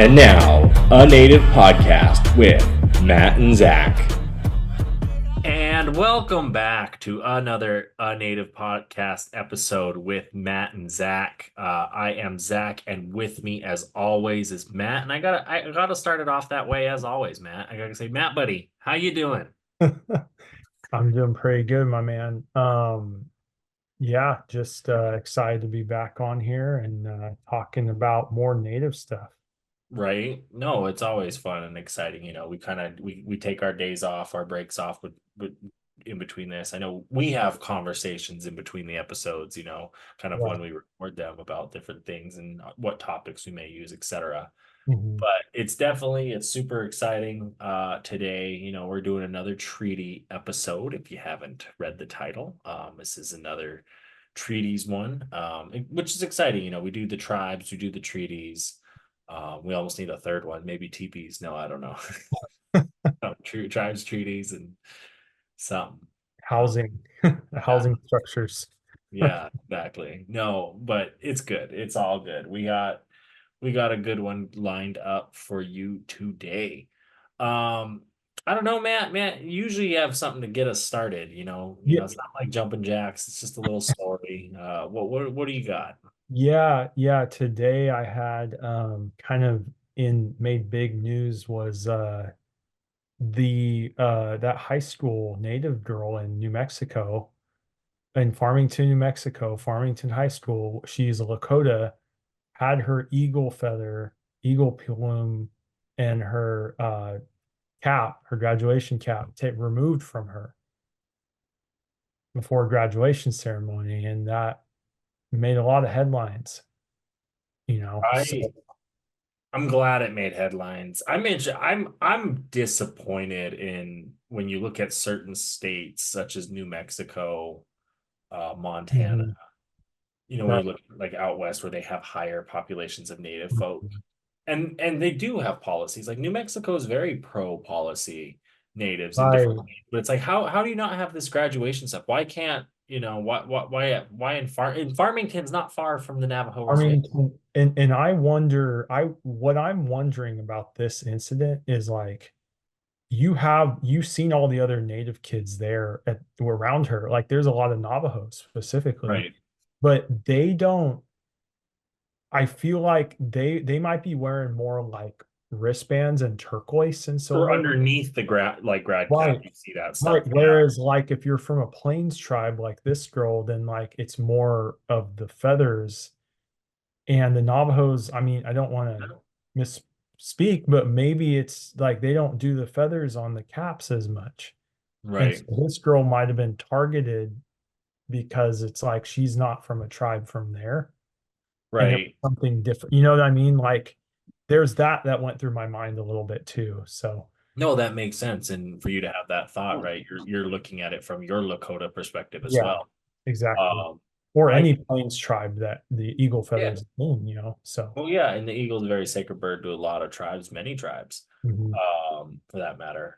And now, A Native Podcast with Matt and Zach. And welcome back to another A Native Podcast episode with Matt and Zach. I am Zach, and with me, as always, is Matt. And I gotta start it off that way, as always, Matt. I gotta say, Matt, buddy, how you doing? I'm doing pretty good, my man. Yeah, just excited to be back on here and talking about more native stuff. Right? No, it's always fun and exciting. We take our days off, our breaks off with in between this. I know we have conversations in between the episodes, kind of when we record them about different things and what topics we may use, etc. Mhm. But it's super exciting. Today, we're doing another treaty episode. If you haven't read the title, this is another treaties one, which is exciting. We do the tribes, we do the treaties. We almost need a third one, maybe teepees. No, I don't know. Tribes, treaties, and something. Housing, housing structures. Yeah, exactly. No, but it's good. It's all good. We got a good one lined up for you today. I don't know, Matt, usually you have something to get us started, Yeah. It's not like jumping jacks, it's just a little story. What do you got? Yeah. Today I had kind of made big news was the that high school native girl in New Mexico, in Farmington, New Mexico, Farmington High School. She's a Lakota, had her eagle plume, and her cap, her graduation cap, removed from her before graduation ceremony, and that made a lot of headlines. So, I'm glad it made headlines. I'm disappointed in when you look at certain states such as New Mexico, Montana, mhm, when you look like out west where they have higher populations of native folk. And they do have policies. Like New Mexico is very pro policy natives and different right. ways. But it's like how do you not have this graduation stuff? Why can't, why in Farmington's not far from the Navajo Reservation? And I wonder, what I'm wondering about this incident is like, you've seen all the other native kids there around her. Like there's a lot of Navajos specifically, Right. but they don't. I feel like they might be wearing more like wristbands and turquoise and Or silver. underneath the grad cap, Right. you see that Right. stuff. Yeah. Whereas like if you're from a plains tribe like this girl, then like it's more of the feathers. And the Navajos, I mean, I don't want to misspeak, but maybe it's like they don't do the feathers on the caps as much. And Right. so this girl might have been targeted because it's like she's not from a tribe from there. And it was Right. something different. You know what I mean? Like there's that went through my mind a little bit too. So No, that makes sense. And for you to have that thought, right? You're looking at it from your Lakota perspective as yeah, well. exactly. Um, Or I any plains tribe that the eagle yeah. feathers in, so Well, yeah, and the eagle is a very sacred bird to a lot of tribes, many tribes, mhm. for that matter.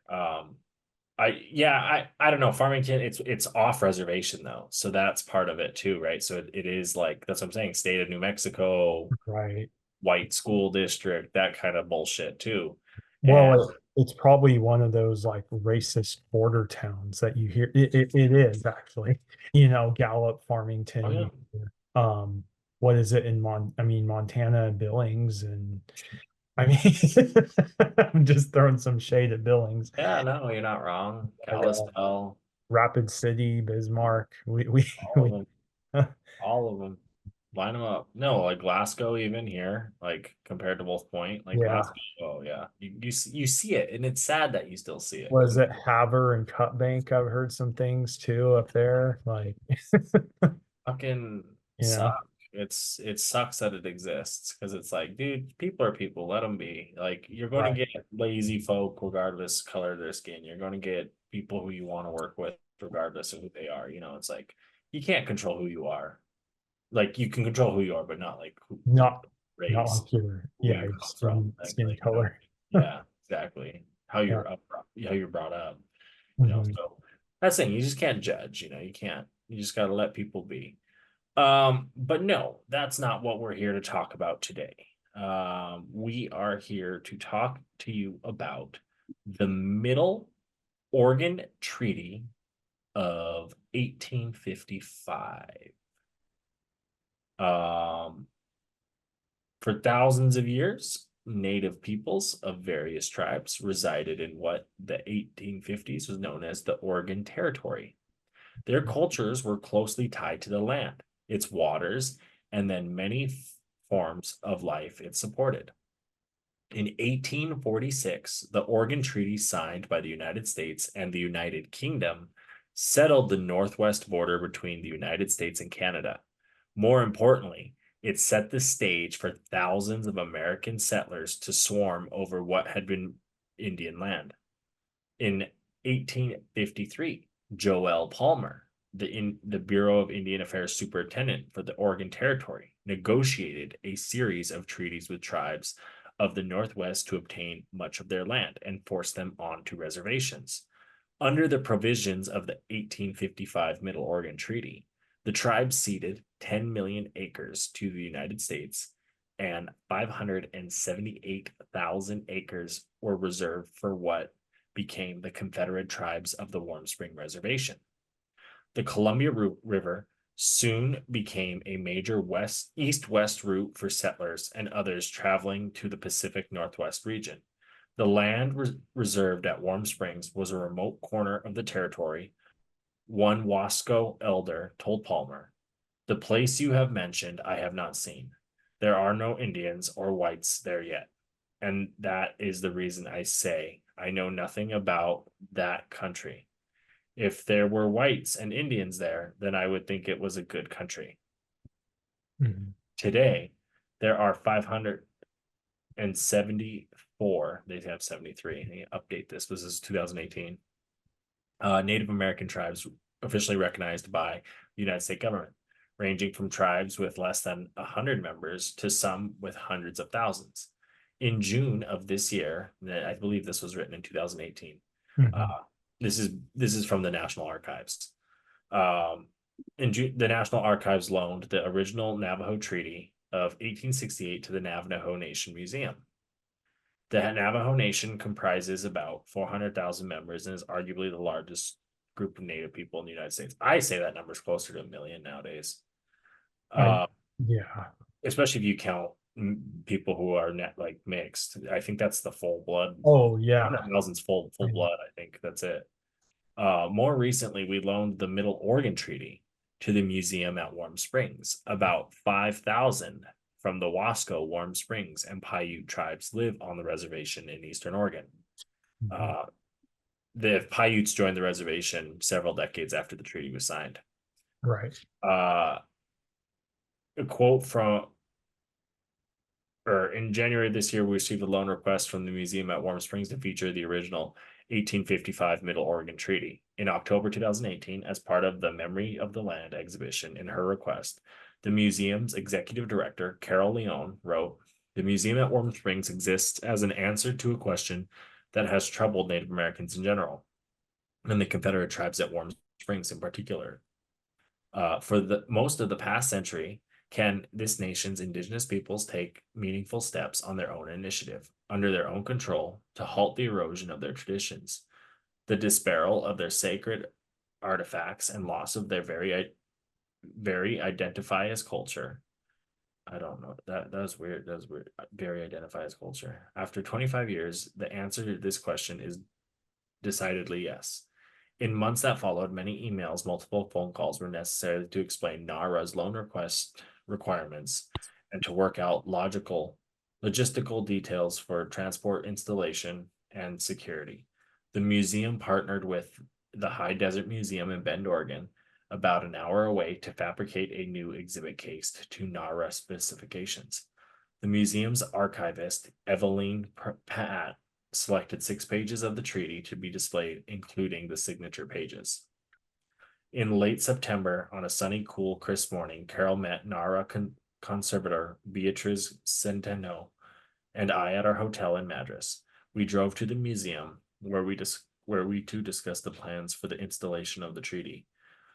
I don't know. Farmington, it's off reservation though, so that's part of it too, right? So it is like that's what I'm saying, state of New Mexico, Right. white school district, that kind of bullshit too. And Well, it's probably one of those like racist border towns that you hear. It is actually, Gallup, oh Farmington. yeah, What is it in Montana, Billings, and I mean, I'm just throwing some shade at Billings. yeah, no, you're not wrong. Like, Kalispell, Rapid City, Bismarck. We all of them, all of them. Line them up. No, like Glasgow, even here, like compared to Wolf Point, like yeah. Glasgow. Oh yeah, you see it, and it's sad that you still see it. Was it Havre and Cut Bank? I've heard some things too up there. Like, Fucking you know, suck. It sucks that it exists because it's like, dude, people are people. Let them be. Like you're going right. to get lazy folk regardless color of their skin. You're going to get people who you want to work with regardless of who they are. It's like you can't control who you are. Like you can control who you are, but not like who Not race, like your where yeah, you your come from, skin like color. yeah, exactly. How Yeah. you're up, how you're brought up. Mhm. So that's the thing. You just can't judge. You can't. You just got to let people be. But no, that's not what we're here to talk about today. We are here to talk to you about the Middle Oregon Treaty of 1855. For thousands of years, native peoples of various tribes resided in what the 1850s was known as the Oregon Territory. Their cultures were closely tied to the land, its waters, and then many forms of life it supported. In 1846, the Oregon Treaty, signed by the United States and the United Kingdom, settled the northwest border between the United States and Canada. More importantly, it set the stage for thousands of American settlers to swarm over what had been Indian land. In 1853, Joel Palmer, the Bureau of Indian Affairs superintendent for the Oregon Territory, negotiated a series of treaties with tribes of the Northwest to obtain much of their land and force them onto reservations. Under the provisions of the 1855 Middle Oregon Treaty, the tribes ceded 10 million acres to the United States, and 578,000 acres were reserved for what became the Confederated Tribes of the Warm Spring Reservation. The Columbia River soon became a major east-west route for settlers and others traveling to the Pacific Northwest region. The land reserved at Warm Springs was a remote corner of the territory. One Wasco elder told Palmer, "The place you have mentioned I have not seen. There are no Indians or whites there yet. And that is the reason I say I know nothing about that country. If there were whites and Indians there, then I would think it was a good country." Today, there are 574, they have 73, they update this is 2018, Native American tribes officially recognized by the United States government, ranging from tribes with less than 100 members to some with hundreds of thousands. In June of this year, I believe this was written in 2018. This is from the National Archives. In June, the National Archives loaned the original Navajo Treaty of 1868 to the Navajo Nation Museum. The Navajo Nation comprises about 400,000 members and is arguably the largest group of Native people in the United States. I say that number is closer to 1 million nowadays. Yeah. Especially if you count people who are mixed. I think that's the full blood. Oh, yeah. 100,000's full blood. I think that's it. More recently, we loaned the Middle Oregon Treaty to the museum at Warm Springs. About 5,000 from the Wasco, Warm Springs, and Paiute tribes live on the reservation in Eastern Oregon. The Paiutes joined the reservation several decades after the treaty was signed. Right. A quote in January this year, we received a loan request from the museum at Warm Springs to feature the original 1855 Middle Oregon Treaty. In October 2018, as part of the Memory of the Land exhibition, in her request, the museum's executive director, Carol Leone, wrote, "The museum at Warm Springs exists as an answer to a question that has troubled Native Americans in general, and the Confederate tribes at Warm Springs in particular. For the most of the past century, can this nation's indigenous peoples take meaningful steps on their own initiative, under their own control, to halt the erosion of their traditions, the dispersal of their sacred artifacts, and loss of their very identify as culture?" I don't know. That was weird. That was weird. Very identify as culture. After 25 years, the answer to this question is decidedly yes. In months that followed, many emails, multiple phone calls were necessary to explain NARA's loan requirements and to work out logistical details for transport, installation, and security. The museum partnered with the High Desert Museum in Bend, Oregon, about an hour away, to fabricate a new exhibit case to NARA specifications. The museum's archivist, Eveline Pat, selected 6 pages of the treaty to be displayed, including the signature pages. In late September, on a sunny, cool, crisp morning, Carol met NARA conservator Beatriz Centeno and I at our hotel in Madras. We drove to the museum where we discussed the plans for the installation of the treaty.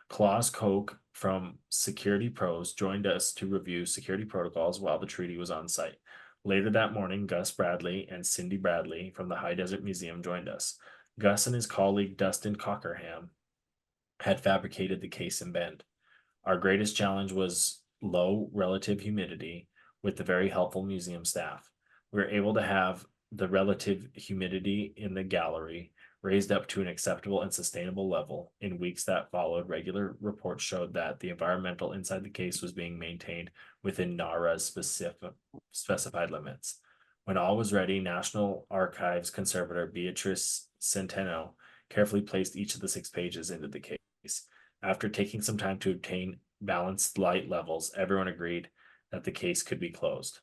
Klaus Koch from Security Pros joined us to review security protocols while the treaty was on site. Later that morning, Gus Bradley and Cindy Bradley from the High Desert Museum joined us. Gus and his colleague Dustin Cockerham had fabricated the case in Bend. Our greatest challenge was low relative humidity with the very helpful museum staff. We were able to have the relative humidity in the gallery raised up to an acceptable and sustainable level. In weeks that followed, regular reports showed that the environmental inside the case was being maintained within NARA's specified limits. When all was ready, National Archives conservator Beatrice Centeno carefully placed each of the 6 pages into the case. After taking some time to obtain balanced light levels, everyone agreed that the case could be closed.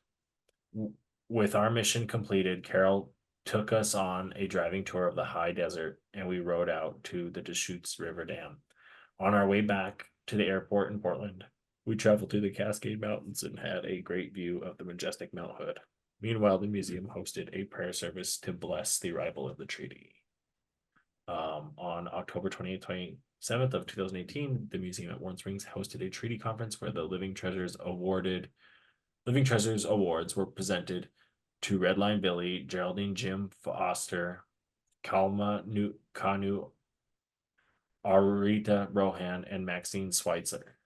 With our mission completed, Carol took us on a driving tour of the high desert, and we rode out to the Deschutes River Dam. On our way back to the airport in Portland, we traveled through the Cascade Mountains and had a great view of the majestic Mount Hood. Meanwhile, the museum hosted a prayer service to bless the arrival of the treaty. On October 27th of 2018, the museum at Warm Springs hosted a treaty conference where the Living Treasures Awards were presented to Redline Billy, Geraldine Jim Foster, Kalma Kanu, Arita Rohan, and Maxine Schweitzer.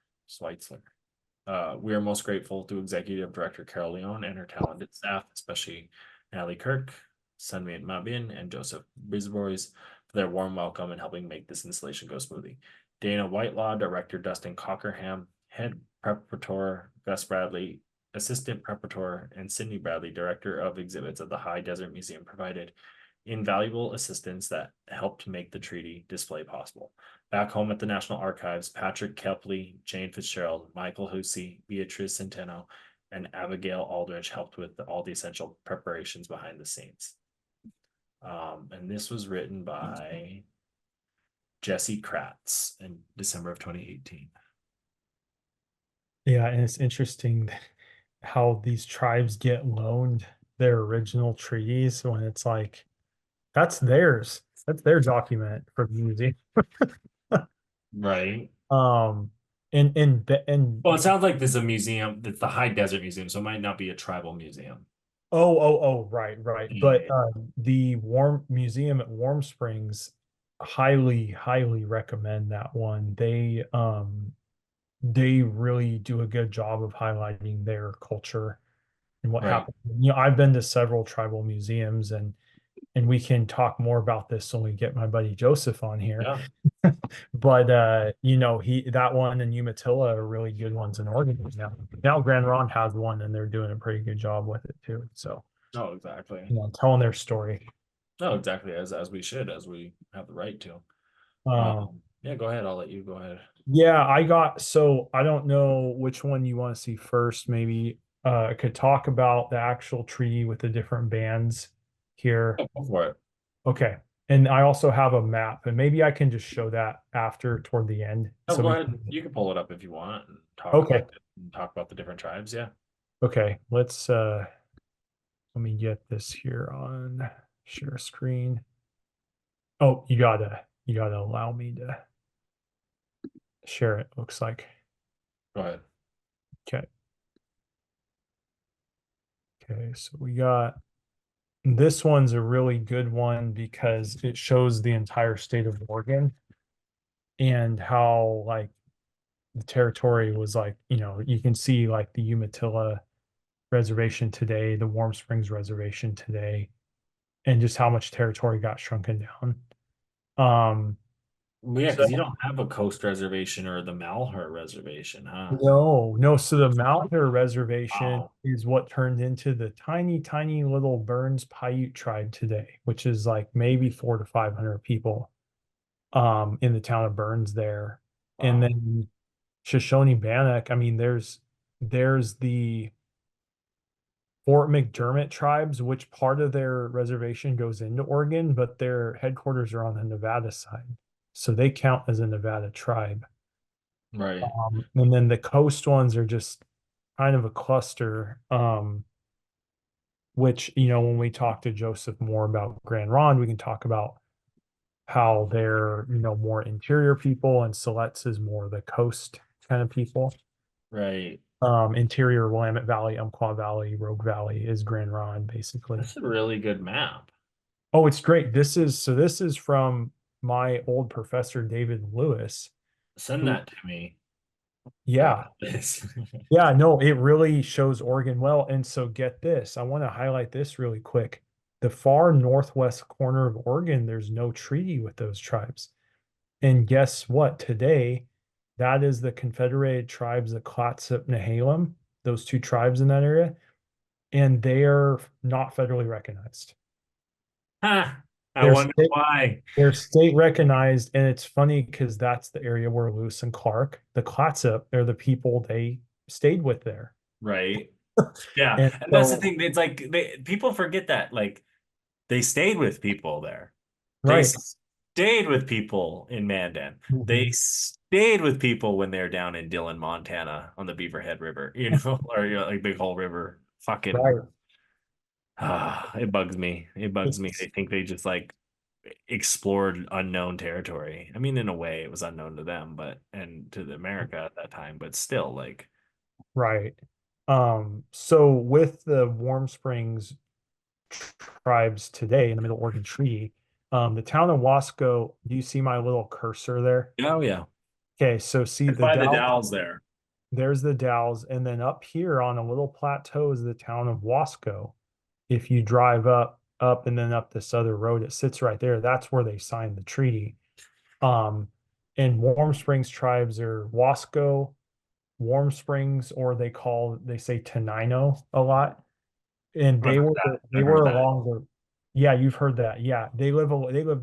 We are most grateful to Executive Director Carol Leon and her talented staff, especially Natalie Kirk, Sunmit Mabin, and Joseph Brisbois, for their warm welcome and helping make this installation go smoothly. Dana Whitelaw, Director Dustin Cockerham, Head Preparator Gus Bradley, Assistant Preparator, and Cindy Bradley, Director of Exhibits at the High Desert Museum, provided invaluable assistance that helped make the treaty display possible. Back home at the National Archives, Patrick Kepley, Jane Fitzgerald, Michael Hussey, Beatrice Centeno, and Abigail Aldrich helped with all the essential preparations behind the scenes. And this was written by Jesse Kratz in December of 2018. Yeah, and it's interesting how these tribes get loaned their original treaties when it's like that's theirs. That's their document for the museum. Right. And Well, it sounds like this is a museum. That's the High Desert Museum, so it might not be a tribal museum. right. But the Warm Museum at Warm Springs, highly recommend that one. They really do a good job of highlighting their culture and what Right. happened. You know, I've been to several tribal museums, and we can talk more about this when we get my buddy Joseph on here. Yeah. But you know, that one and Umatilla are really good ones in Oregon now. Now Grand Ronde has one, and they're doing a pretty good job with it too. So, Oh, exactly. you know, telling their story. No, exactly. As we should, as we have the right to. Um, Yeah, go ahead. I'll let you go ahead. yeah, so I don't know which one you want to see first. Maybe I could talk about the actual treaty with the different bands here. Oh, go for it. Okay. And I also have a map, and maybe I can just show that after toward the end. Oh, So go we ahead. You can pull it up if you want and Okay. talk about the different tribes. Yeah. Okay, let me get this here on share screen. Oh, you gotta allow me to share it, looks like. Go ahead. Okay. Okay, so we got this one's a really good one because it shows the entire state of Oregon and how like the territory was like, you know, you can see like the Umatilla Reservation today, the Warm Springs Reservation today, and just how much territory got shrunken down. Well, yeah, So because you don't have a coast reservation or the Malheur Reservation, huh? no. So the Malheur Reservation Wow. is what turned into the tiny little Burns Paiute tribe today, which is like maybe 400 to 500 people in the town of Burns there. And Wow. then Shoshone Bannock, I mean, there's the Fort McDermott tribes, which part of their reservation goes into Oregon, but their headquarters are on the Nevada side. So they count as a Nevada tribe. Right. And then the coast ones are just kind of a cluster, which, you know, when we talk to Joseph more about Grand Ronde, we can talk about how they're, you know, more interior people and Siletz is more the coast kind of people. Right. Interior Willamette Valley, Umpqua Valley, Rogue Valley is Grand Ronde, basically. That's a really good map. Oh, it's great. This is from my old professor, David Lewis, Send who, that to me yeah, after this. yeah, no, it really shows Oregon well. And so get this, I want to highlight this really quick. The far northwest corner of Oregon, there's no treaty with those tribes. And guess what? Today, that is the Confederated Tribes, the Clatsop Nehalem, those two tribes in that area, and they are not federally recognized. Huh, I They're wonder state, why. they're state recognized, and it's funny because that's the area where Lewis and Clark, the Clatsop, are the people they stayed with there. Right. Yeah. And And that's the so, thing. It's like people forget that. Like they stayed with people there. They right. stayed with people in Mandan. They Mhm. stayed with people when they're down in Dillon, Montana on the Beaverhead River, you know, or like Big Hole River. Fucking Right. it bugs me. It bugs me. It's They think they just like explored unknown territory. I mean, in a way, it was unknown to them, but and to the America at that time, but still, like, right. So with the Warm Springs tribes today in the Middle Oregon Treaty, the town of Wasco, do you see my little cursor there? oh yeah, Okay, so see and the find the Dow, Dalles there. there's the Dalles, and then up here on a little plateau is the town of Wasco. If you drive up and then up this other road, it sits right there. That's where they signed the treaty. Um, and Warm Springs tribes are Wasco, Warm Springs, or they say Tenino a lot. And I've they heard were that. they I've heard were that. along the, yeah, you've heard that. Yeah, they lived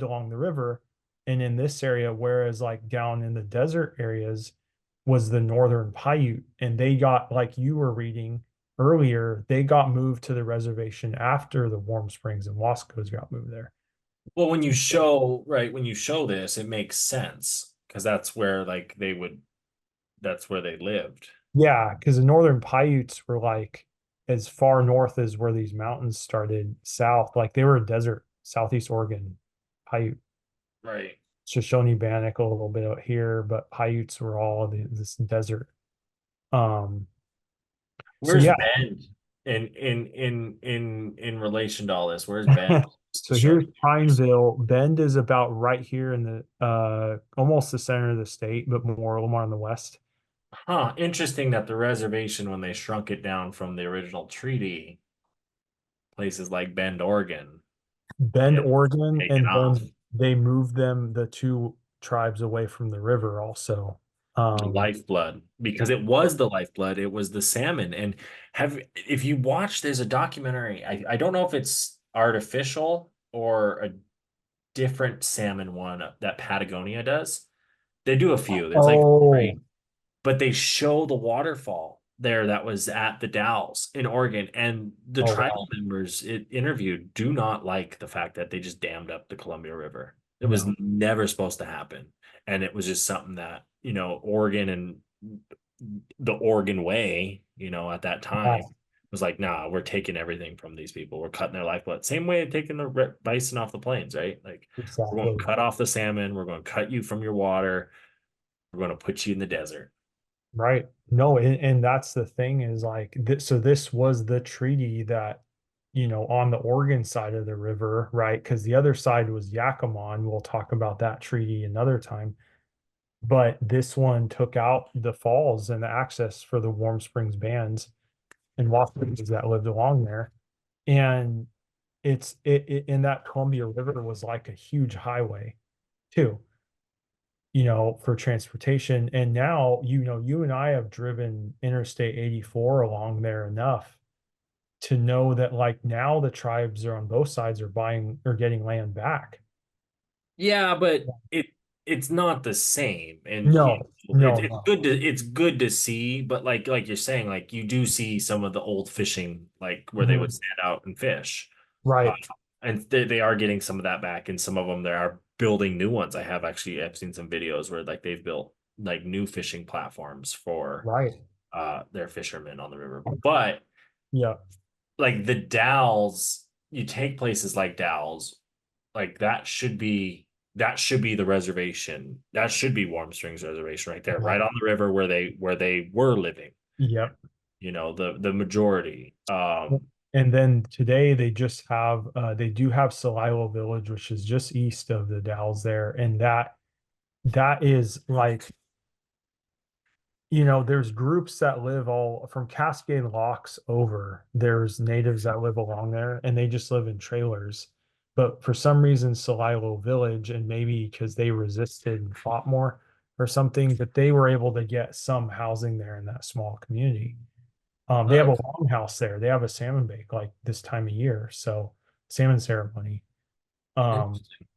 along the river, and in this area, whereas like down in the desert areas was the Northern Paiute, and they got, like you were reading earlier, they got moved to the reservation after the Warm Springs and Wasco's got moved there. Well, when you show, right, when you show this, it makes sense because that's where like they would, that's where they lived. Yeah, because the Northern Paiutes were like as far north as where these mountains started south, like they were a desert, Southeast Oregon Paiute. Right. Shoshone Bannock a little bit out here, but Paiutes were all this desert. Um, so Where's yeah, Bend in relation to all this? Where's Bend? Just to so show here's me. Pineville. Bend is about right here in the almost the center of the state, but more a little more on the west. Huh, interesting that the reservation, when they shrunk it down from the original treaty, places like Bend, Oregon, Bend, get Oregon, taken and off. then they moved them the two tribes away from the river also. The lifeblood, because it was the lifeblood, it was the salmon. And have if you watch, there's a documentary. I don't know if it's artificial or a different salmon one that Patagonia does. They do a few. There's like Oh, three, but they show the waterfall there that was at the Dalles in Oregon, and the oh tribal wow. members it interviewed do not like the fact that they just dammed up the Columbia River. It was No. never supposed to happen, and it was just something that Oregon and the Oregon way, at that Yeah, time was like, nah, we're taking everything from these people. We're cutting their lifeblood. Same way of taking the bison off the plains, right? Like we're going to exactly. cut off the salmon. We're going to cut you from your water. We're going to put you in the desert. Right. No, and that's the thing is like this, so this was the treaty that, on the Oregon side of the river, right? Because the other side was Yakima, and we'll talk about that treaty another time. But this one took out the falls and the access for the Warm Springs bands and Waspans that lived along there. And it in that Columbia River was like a huge highway too, for transportation. And now, you and I have driven Interstate 84 along there enough to know that like now the tribes are on both sides are buying or getting land back. Yeah, but it's not the same, and No, no, no. it's good to see, but like you're saying, like you do see some of the old fishing, like where they would Mhm. stand out and fish, uh, Right. and they are getting some of that back, and some of them they are building new ones. I've seen some videos where like they've built like new fishing platforms for Right. their fishermen on the river, but Yeah. like the Dalles, you take places like Dalles, like that should be the reservation. That should be Warm Springs Reservation right there, Yeah. right on the river where they were living. Yep. the majority. And then today they do have Celilo Village, which is just east of the Dalles there, and that is like, there's groups that live all from Cascade Locks over. There's natives that live along there, and they just live in trailers. But for some reason, Celilo Village, and maybe because they resisted and fought more or something, that they were able to get some housing there in that small community. They have a Okay. longhouse there. They have a salmon bake like this time of year, so salmon ceremony. Um, Interesting.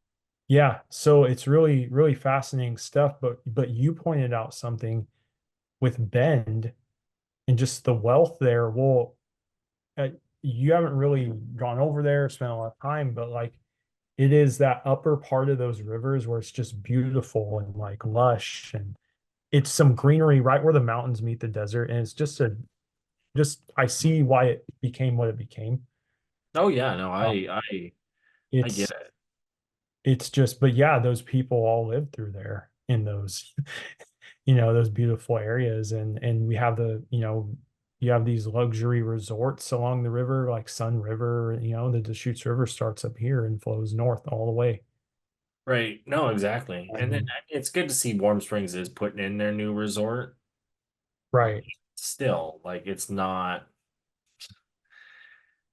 yeah, so it's really, really fascinating stuff. But you pointed out something with Bend and just the wealth there. Well, uh, you haven't really gone over there, spent a lot of time, but like it is that upper part of those rivers where it's just beautiful and like lush, and it's some greenery right where the mountains meet the desert, and it's just I see why it became what it became. Oh yeah, no, Um, I get it's it. it's just, but yeah, those people all live through there in those, those beautiful areas, and we have you have these luxury resorts along the river, like Sun River. The Deschutes River starts up here and flows north all the way. Right. No, exactly. And then Um, it's good to see Warm Springs is putting in their new resort. right, Still, like it's not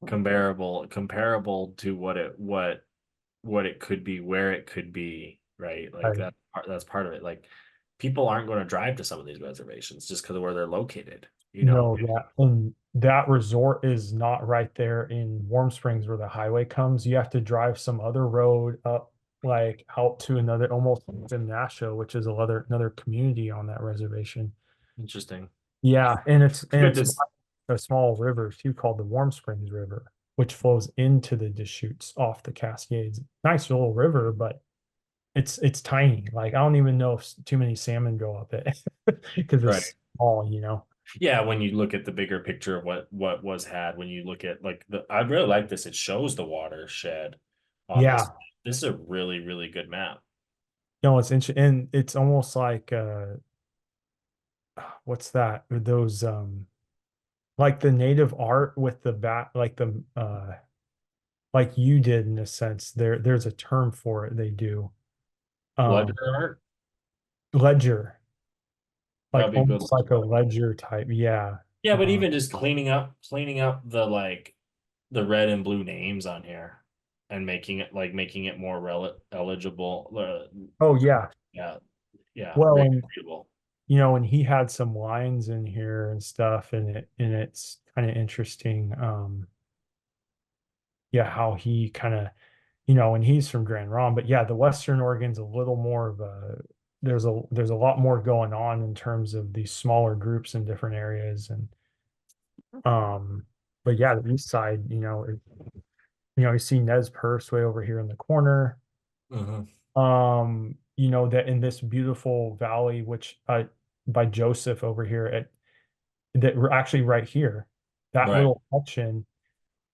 comparable to what it could be, where it could be, right? Like right. that's part of it. Like people aren't going to drive to some of these reservations just because of where they're located, you know? No, yeah, and that resort is not right there in Warm Springs where the highway comes. You have to drive some other road up, like out to another, almost to Nashua, which is another community on that reservation. Interesting. Yeah, and it's It's and good it's to by a small river too called the Warm Springs River, which flows into the Deschutes off the Cascades. Nice little river, but it's tiny. Like I don't even know if too many salmon go up it because right. it's small. Yeah, when you look at the bigger picture of what was had, when you look at like I really like this. It shows the watershed on this. Yeah, This is a really, really good map. no, it's interesting, and it's almost like what's that? Those like the native art with the bat, like the like you did in a sense. There's a term for it. They do Ledger um art, ledger, like that'd be a good almost one to like a put. ledger type. Yeah. Yeah, but Uh, even just cleaning up the the red and blue names on here and making it more eligible. oh yeah. Yeah, yeah, Well, very and readable. and he had some lines in here and stuff, and it's kind of interesting. Yeah, how he kind of, and he's from Grand Ronde, but yeah, the Western Oregon's a little more of a there's a lot more going on in terms of these smaller groups in different areas, and um, but yeah, the east side, you see Nez Perce way over here in the corner. Hmm. That in this beautiful valley, which by Joseph over here that we're actually right here, that Right, little section,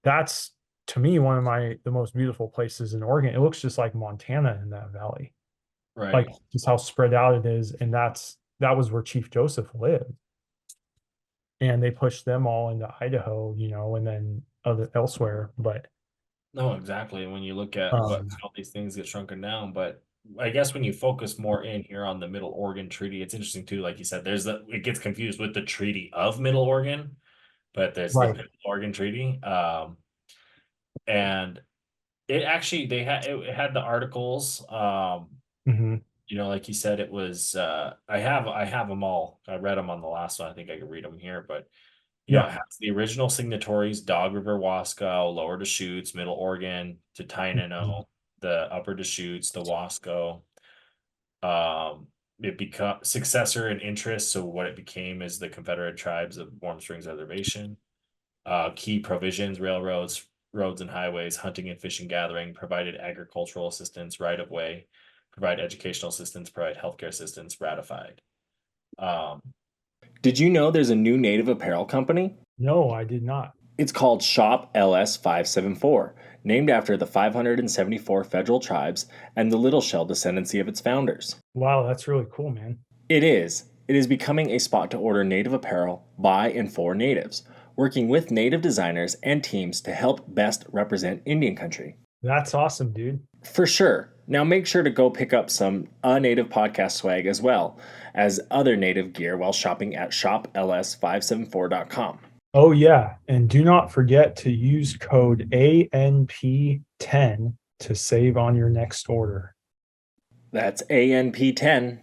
that's to me one of the most beautiful places in Oregon. It looks just like Montana in that valley, like right. just how spread out it is, and that was where Chief Joseph lived, and they pushed them all into Idaho, and then other elsewhere. But No, exactly. When you look at what um, how these things get shrunken down, but I guess when you focus more in here on the Middle Oregon Treaty, it's interesting too. Like you said, it gets confused with the Treaty of Middle Oregon, but there's the right, Middle Oregon Treaty. And it actually it had the articles. hmm, Like you said, it was. I have them all. I read them on the last one. I think I could read them here, but yeah, it has the original signatories: Dog River, Wasco, Lower Deschutes, Middle Oregon, to mhm. Tainano, the Upper Deschutes, the Wasco. Um, it become successor in interest. So what it became is the Confederated Tribes of Warm Springs Reservation. Key provisions: railroads, roads and highways, hunting and fishing, gathering, provided agricultural assistance, right of way, provide educational assistance, provide healthcare assistance, ratified. Um, Did you know there's a new native apparel company? No, I did not. It's called Shop LS 574, named after the 574 federal tribes and the Little Shell descendancy of its founders. Wow, that's really cool, man. It is. It is becoming a spot to order Native apparel by and for Natives, working with Native designers and teams to help best represent Indian country. That's awesome, dude. For sure. Now make sure to go pick up some Native podcast swag as well as other Native gear while shopping at shopls574.com. Oh, yeah. And do not forget to use code ANP10 to save on your next order. That's ANP10.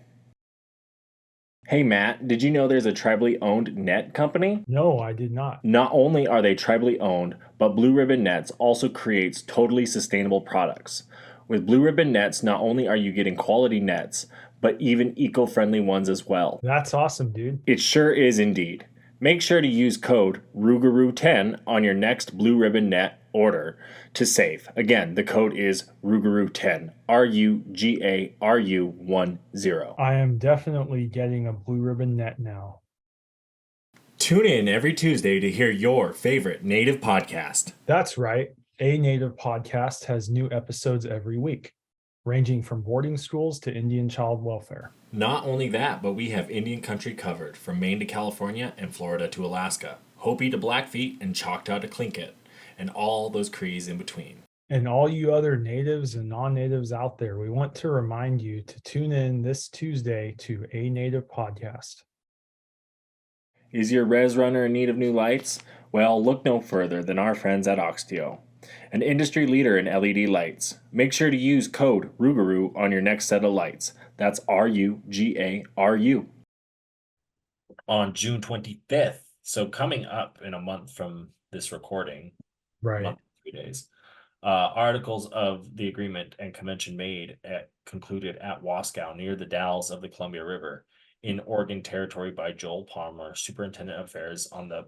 Hey Matt, did you know there's a tribally owned net company? No, I did not. Not only are they tribally owned, but Blue Ribbon Nets also creates totally sustainable products. With Blue Ribbon Nets, not only are you getting quality nets, but even eco-friendly ones as well. That's awesome, dude. It sure is indeed. Make sure to use code RUGAROO10 on your next Blue Ribbon Net order to save. Again, the code is RUGAROO10, RUGARU10. I am definitely getting a Blue Ribbon Net now. Tune in every Tuesday to hear your favorite Native podcast. That's right. A Native podcast has new episodes every week, ranging from boarding schools to Indian child welfare. Not only that, but we have Indian country covered from Maine to California and Florida to Alaska, Hopi to Blackfeet and Choctaw to Tlingit, and all those Crees in between. And all you other natives and non-natives out there, we want to remind you to tune in this Tuesday to A Native podcast. Is your res runner in need of new lights? Well, look no further than our friends at Oxteo, an industry leader in LED lights. Make sure to use code RUGAROO on your next set of lights. That's RUGARU. On June 25th, so coming up in a month from this recording, Right. month, 3 days, articles of the agreement and convention concluded at Wascow near the Dalles of the Columbia River in Oregon Territory by Joel Palmer, Superintendent of Affairs on the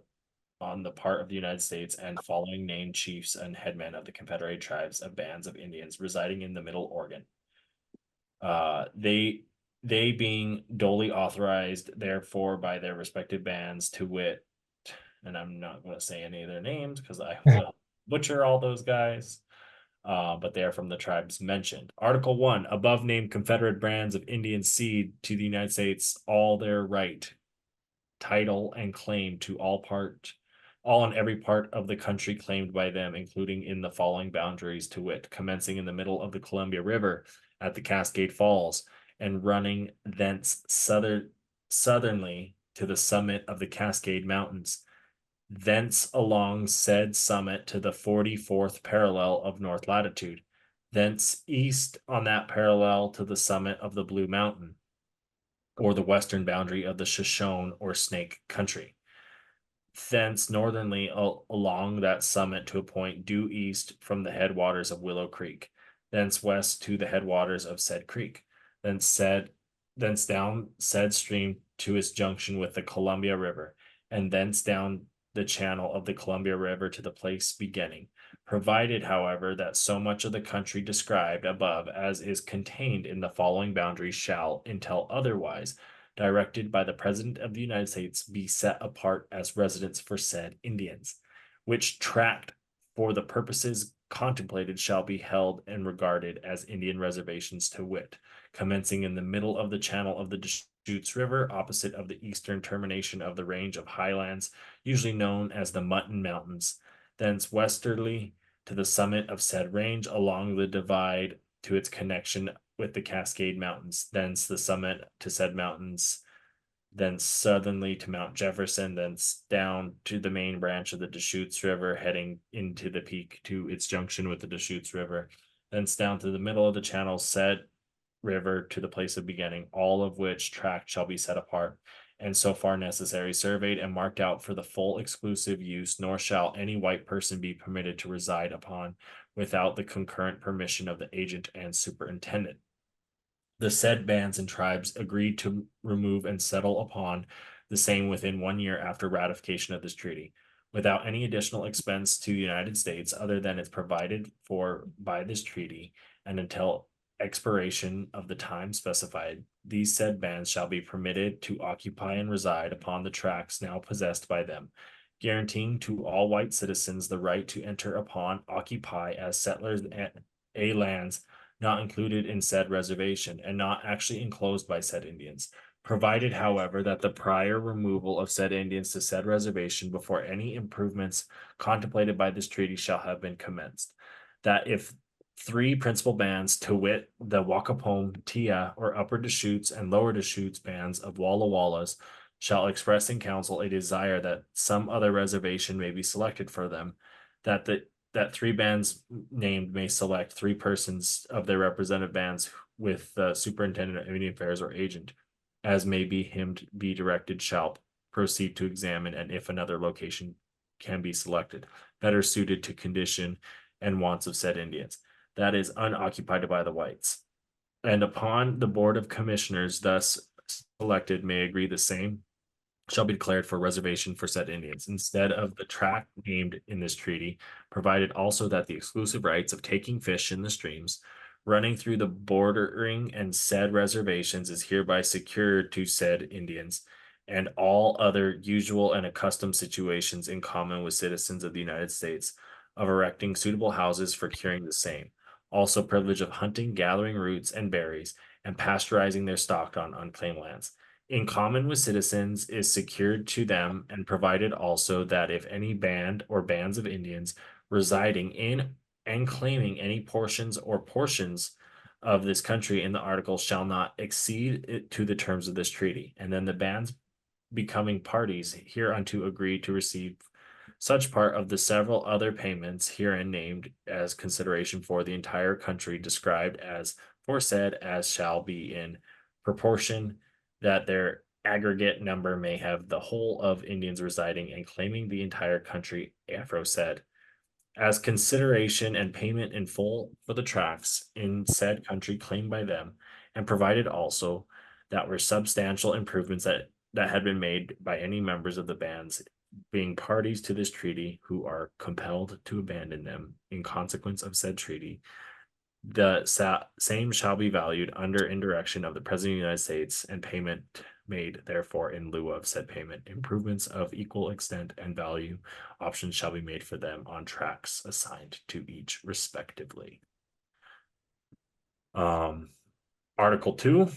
part of the United States and following named chiefs and headmen of the Confederated Tribes of bands of Indians residing in the Middle Oregon. They being duly authorized, therefore, by their respective bands to wit, and I'm not going to say any of their names because I will butcher all those guys, but they are from the tribes mentioned. Article 1, above named Confederate bands of Indians cede to the United States all their right, title, and claim to all and every part of the country claimed by them, including in the following boundaries, to wit, commencing in the middle of the Columbia River at the Cascade Falls and running thence southerly to the summit of the Cascade Mountains, thence along said summit to the 44th parallel of north latitude, thence east on that parallel to the summit of the Blue Mountain, or the western boundary of the Shoshone or Snake country, thence northernly along that summit to a point due east from the headwaters of Willow Creek, thence west to the headwaters of said creek, thence down said stream to its junction with the Columbia River, and thence down the channel of the Columbia River to the place beginning, provided, however, that so much of the country described above as is contained in the following boundaries shall, until otherwise directed by the President of the United States, be set apart as residence for said Indians, which tract for the purposes contemplated shall be held and regarded as Indian reservations, to wit, commencing in the middle of the channel of the Deschutes River, opposite of the eastern termination of the range of highlands, usually known as the Mutton Mountains, thence westerly to the summit of said range along the divide to its connection with the Cascade Mountains, thence the summit to said mountains, thence southerly to Mount Jefferson, thence down to the main branch of the Deschutes River, heading into the peak to its junction with the Deschutes River, thence down to the middle of the channel said river to the place of beginning, all of which tract shall be set apart, and so far necessary surveyed and marked out for the full exclusive use, nor shall any white person be permitted to reside upon without the concurrent permission of the agent and superintendent. The said bands and tribes agreed to remove and settle upon the same within 1 year after ratification of this treaty, without any additional expense to the United States other than is provided for by this treaty, and until expiration of the time specified, these said bands shall be permitted to occupy and reside upon the tracts now possessed by them, guaranteeing to all white citizens the right to enter upon, occupy as settlers lands not included in said reservation and not actually enclosed by said Indians, Provided, however, that the prior removal of said Indians to said reservation before any improvements contemplated by this treaty shall have been commenced. That if three principal bands, to wit, the Wakapom, Tia, or Upper Deschutes and Lower Deschutes bands of Walla Wallas, shall express in council a desire that some other reservation may be selected for them, that three bands named may select three persons of their representative bands with the superintendent of Indian Affairs or agent, as may be him to be directed, shall proceed to examine, and if another location can be selected, better suited to condition and wants of said Indians, that is unoccupied by the whites. And upon the Board of Commissioners thus selected may agree the same shall be declared for reservation for said Indians instead of the tract named in this treaty, provided also that the exclusive rights of taking fish in the streams running through the bordering and said reservations is hereby secured to said Indians and all other usual and accustomed situations in common with citizens of the United States of erecting suitable houses for curing the same. Also privilege of hunting, gathering roots and berries, and pasteurizing their stock on unclaimed lands in common with citizens is secured to them, and provided also that if any band or bands of Indians residing in and claiming any portions of this country in the article shall not exceed it to the terms of this treaty, and then the bands becoming parties hereunto agree to receive such part of the several other payments herein named as consideration for the entire country described as foresaid as shall be in proportion that their aggregate number may have the whole of Indians residing and claiming the entire country aforesaid as consideration and payment in full for the tracts in said country claimed by them, and provided also that were substantial improvements that had been made by any members of the bands being parties to this treaty who are compelled to abandon them in consequence of said treaty, the same shall be valued under indirection of the President of the United States, and payment made therefore in lieu of said payment. Improvements of equal extent and value options shall be made for them on tracts assigned to each respectively. Article 2,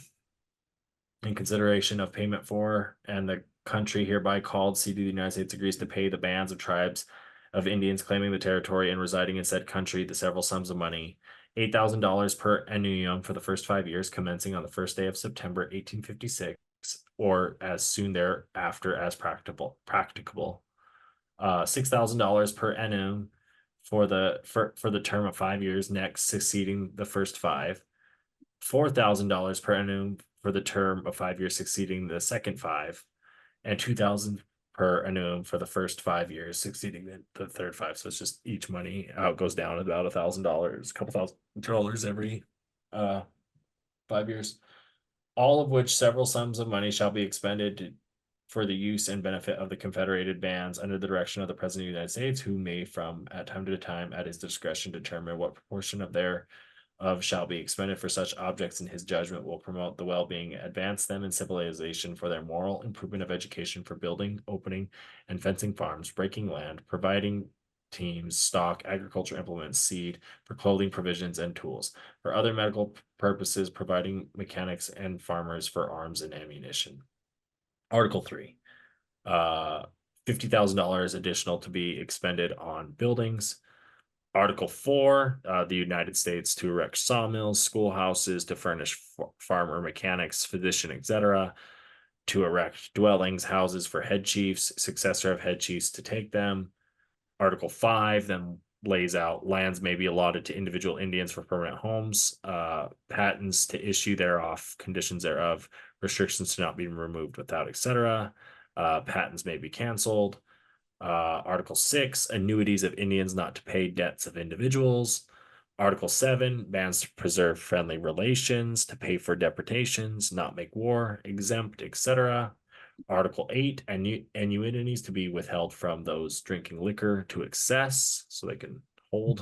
in consideration of payment for and the country hereby called ceded the United States agrees to pay the bands of tribes of Indians claiming the territory and residing in said country the several sums of money $8,000 per annum for the first 5 years, commencing on the first day of September 1856, or as soon thereafter as practicable. $6,000 per annum for the term of 5 years next succeeding the first 5. $4,000 per annum for the term of 5 years succeeding the second 5, and $2,000 per annum for the first 5 years succeeding the third 5. So it's just each money out goes down about $1,000, a couple $1,000 every 5 years. All of which several sums of money shall be expended for the use and benefit of the Confederated bands under the direction of the President of the United States, who may from time to time at his discretion determine what proportion of shall be expended for such objects in his judgment will promote the well-being, advance them in civilization for their moral improvement of education, for building, opening, and fencing farms, breaking land, providing teams, stock, agriculture implements, seed, for clothing, provisions, and tools, for other medical purposes, providing mechanics and farmers for arms and ammunition. Article 3, $50,000 additional to be expended on buildings. Article 4, the United States to erect sawmills, schoolhouses, to furnish farmer mechanics, physician, etc., to erect dwellings, houses for head chiefs, successor of head chiefs to take them. Article 5 then lays out lands may be allotted to individual Indians for permanent homes, patents to issue thereof, conditions thereof, restrictions to not be removed without, etc. Patents may be canceled. Article 6, annuities of Indians not to pay debts of individuals. Article 7, bans to preserve friendly relations, to pay for deportations, not make war, exempt, etc. Article 8, annuities to be withheld from those drinking liquor to excess, so they can hold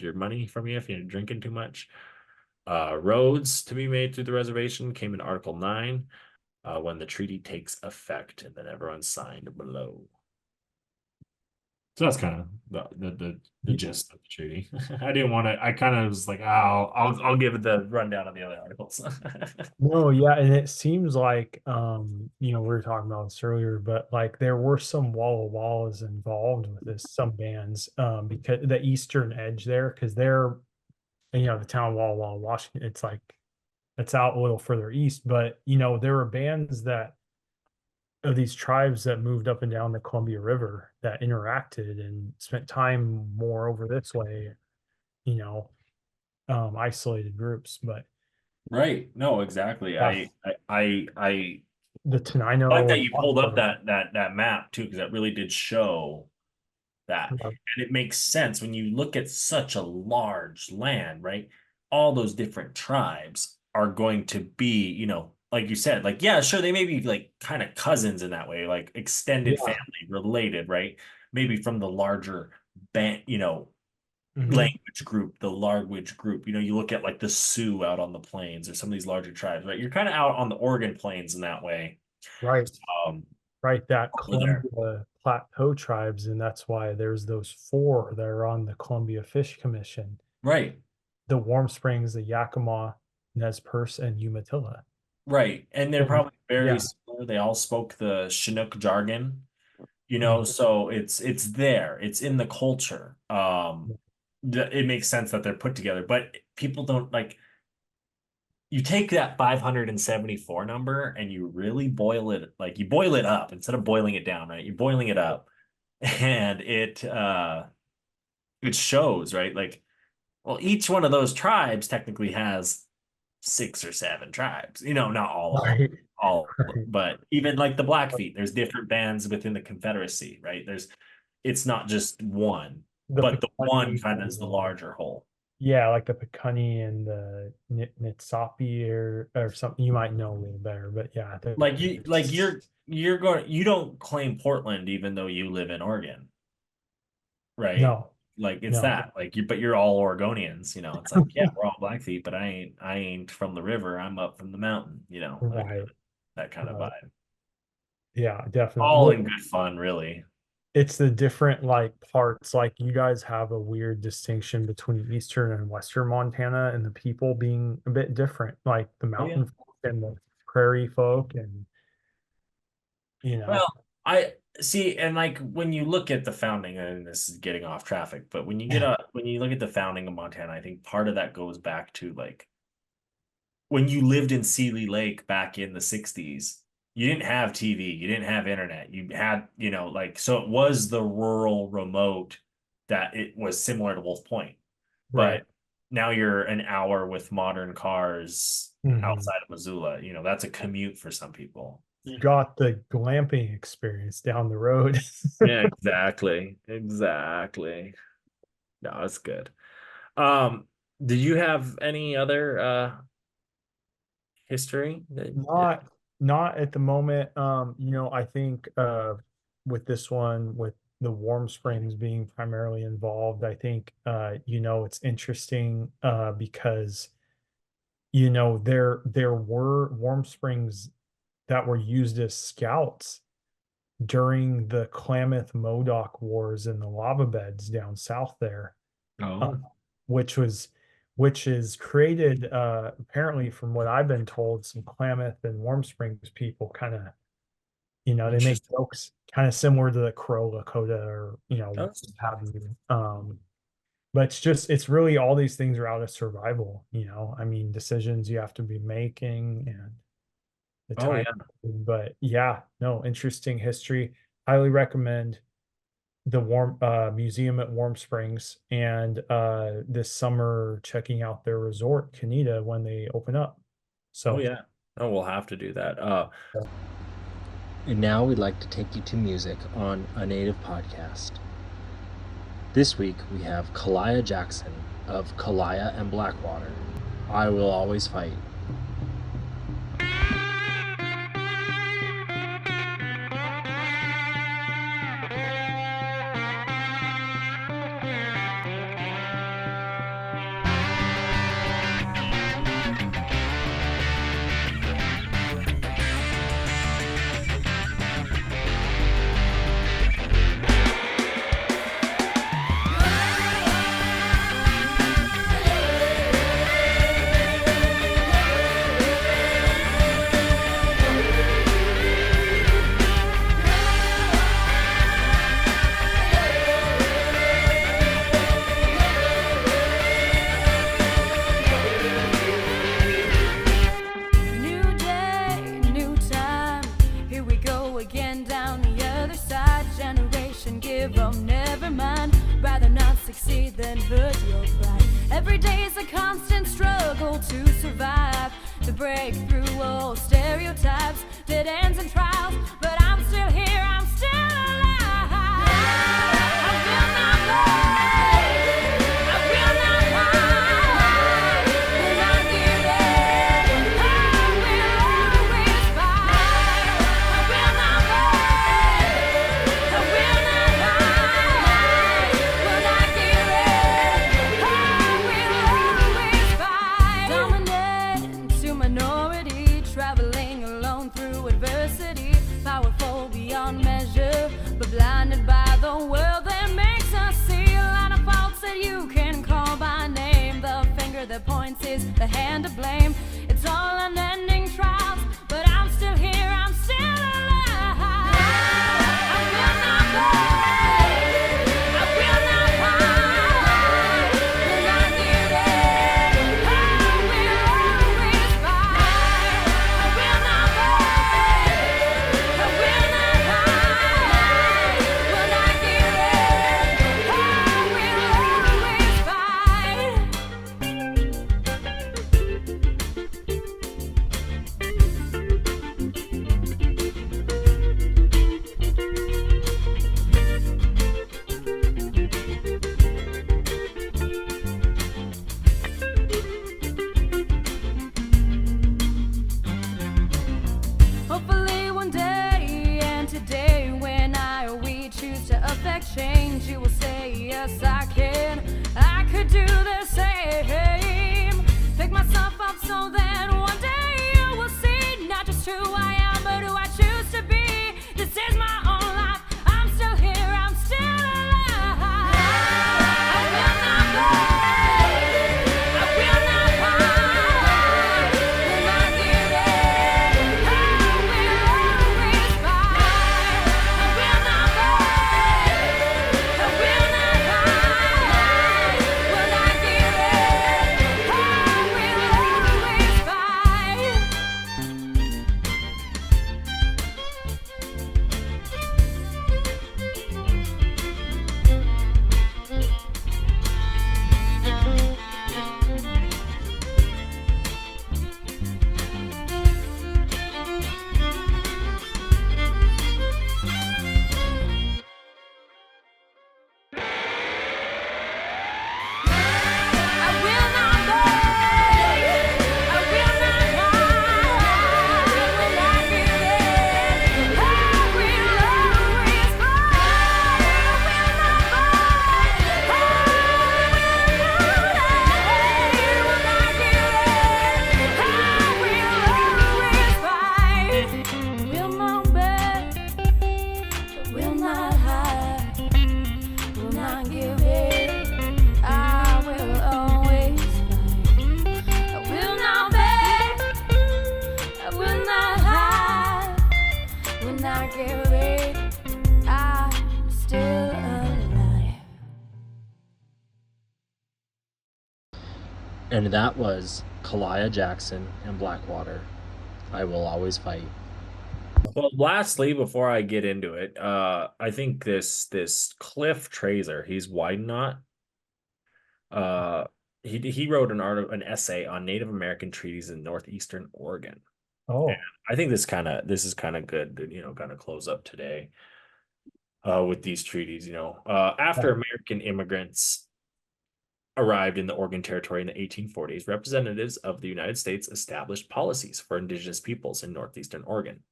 your money from you if you're drinking too much. Roads to be made through the reservation came in Article 9 when the treaty takes effect, and then everyone's signed below. So that's kind of the gist of the treaty. I didn't want to. I kind of was like, oh, I'll give it the rundown of the other articles. No, yeah, and it seems like we were talking about this earlier, but like there were some Walla Wallas involved with this, some bands, because the eastern edge there, because they're the town of Walla Walla, Washington, it's like it's out a little further east, but there were bands that of these tribes that moved up and down the Columbia River that interacted and spent time more over this way, you know, isolated groups, but Right. No, exactly. yeah, I the like Tenino that and you pulled up Washburn, that map too, because that really did show that. yeah, And it makes sense when you look at such a large land, right? All those different tribes are going to be, like you said, like, yeah, sure, they may be like kind of cousins in that way, like extended yeah, family related, right? Maybe from the larger band, mhm, language group, the language group. You look at like the Sioux out on the plains or some of these larger tribes, right? You're kind of out on the Oregon plains in that way. right, Um, right, that over there. Columbia Plateau tribes, and that's why there's those four that are on the Columbia Fish Commission: Right. the Warm Springs, the Yakima, Nez Perce, and Umatilla. Right. And they're And probably very yeah, similar. They all spoke the Chinook jargon, mhm, so it's there. It's in the culture. It makes sense that they're put together, but people don't like you take that 574 number and you really boil it, like you boil it up instead of boiling it down, right? You're boiling it up and it shows, right? Like, well, each one of those tribes technically has 6 or 7 tribes. Not all of them, right, all, right. but even like the Blackfeet, there's different bands within the Confederacy, right? It's not just one, The but the one Picanni kind of and is the larger whole. yeah, like the Picanni and the Nitsapi or something. You might know a little better, but yeah, You don't claim Portland even though you live in Oregon, right? no, Like it's no, that, like but you're all Oregonians, it's like, yeah, we're all Blackfeet, but I ain't from the river, I'm up from the mountain, right, that kind of right. vibe. Yeah, definitely. All in Well, good fun, really. it's the different like parts. Like you guys have a weird distinction between Eastern and Western Montana, and the people being a bit different, like the Oh yeah. mountain folk and the prairie folk, and you Well, know, I see, and like when you look at the founding, and this is getting off traffic, but when you look at the founding of Montana, I think part of that goes back to like when you lived in Sealy Lake back in the 60s, you didn't have TV, you didn't have internet. You had, like so it was the rural remote that it was similar to Wolf Point. right. But now you're an hour with modern cars Mhm. outside of Missoula. That's a commute for some people. You got the glamping experience down the road. Yeah, exactly. Exactly. No, that's good. Um, did you have any other history that Not not at the moment. I think with this one, with the Warm Springs being primarily involved, I think it's interesting because there were Warm Springs that were used as scouts during the Klamath Modoc Wars in the lava beds down south there, uh, Oh, which was which is created apparently from what I've been told, some Klamath and Warm Springs people kind of, they make interesting. jokes kind of similar to the Crow Lakota or, what That's have you. But it's really all these things are out of survival. I mean, decisions you have to be making and the oh time. yeah. But yeah, no, interesting history. Highly recommend the Warm Museum at Warm Springs, and this summer checking out their resort, Canita, when they open up. Oh So yeah. Oh, we'll have to do that. And now we'd like to take you to music on a native podcast. This week we have Kalia Jackson of Kalia and Blackwater. I will always fight. break through old stereotypes, dead ends and trials, but I'm still here, I'm still alive. I will not break, I will not hide, will not give in, I will always fight. I will not break, I will not hide, will not give in, I will always fight. Dominant to minority, traveling alone through adversity, powerful beyond measure, but blinded by the world that makes us see a lot of faults that you can call by name. The finger that points is the hand to blame. It's all unending trials, but I'm still here, I'm still alive. I will not break, I will not hide, will not give in, I will always fight. I will not break, I will not hide, will not give in, I will always fight. Hopefully one day and today, when I or we choose to affect change, you will say, yes, I can, I could do the same. Pick myself up so that one day you will see not just who I am, but who I choose to be. This is my own life, I'm still here, I'm still alive. I will not break, I will not hide, will not give in, I will always fight. I will not break, I will not hide, will not give in, I will always fight. I will not break, I will not hide, will not give in, I will always fight. I will not break, I will not give in, I will always fight. Will not beg, will not hide, will not give in, I will always fight. I will not beg, I will not hide, will not give in, I'm still alive. And that was Kalaya Jackson and Blackwater. I will always fight. Well, lastly, before I get into it, I think this Cliff Trazer, he's Widenot. He wrote an essay on Native American treaties in northeastern Oregon. Oh, I think this is kind of good to kind of close up today with these treaties. After Yeah. American immigrants arrived in the Oregon Territory in the 1840s, representatives of the United States established policies for indigenous peoples in northeastern Oregon.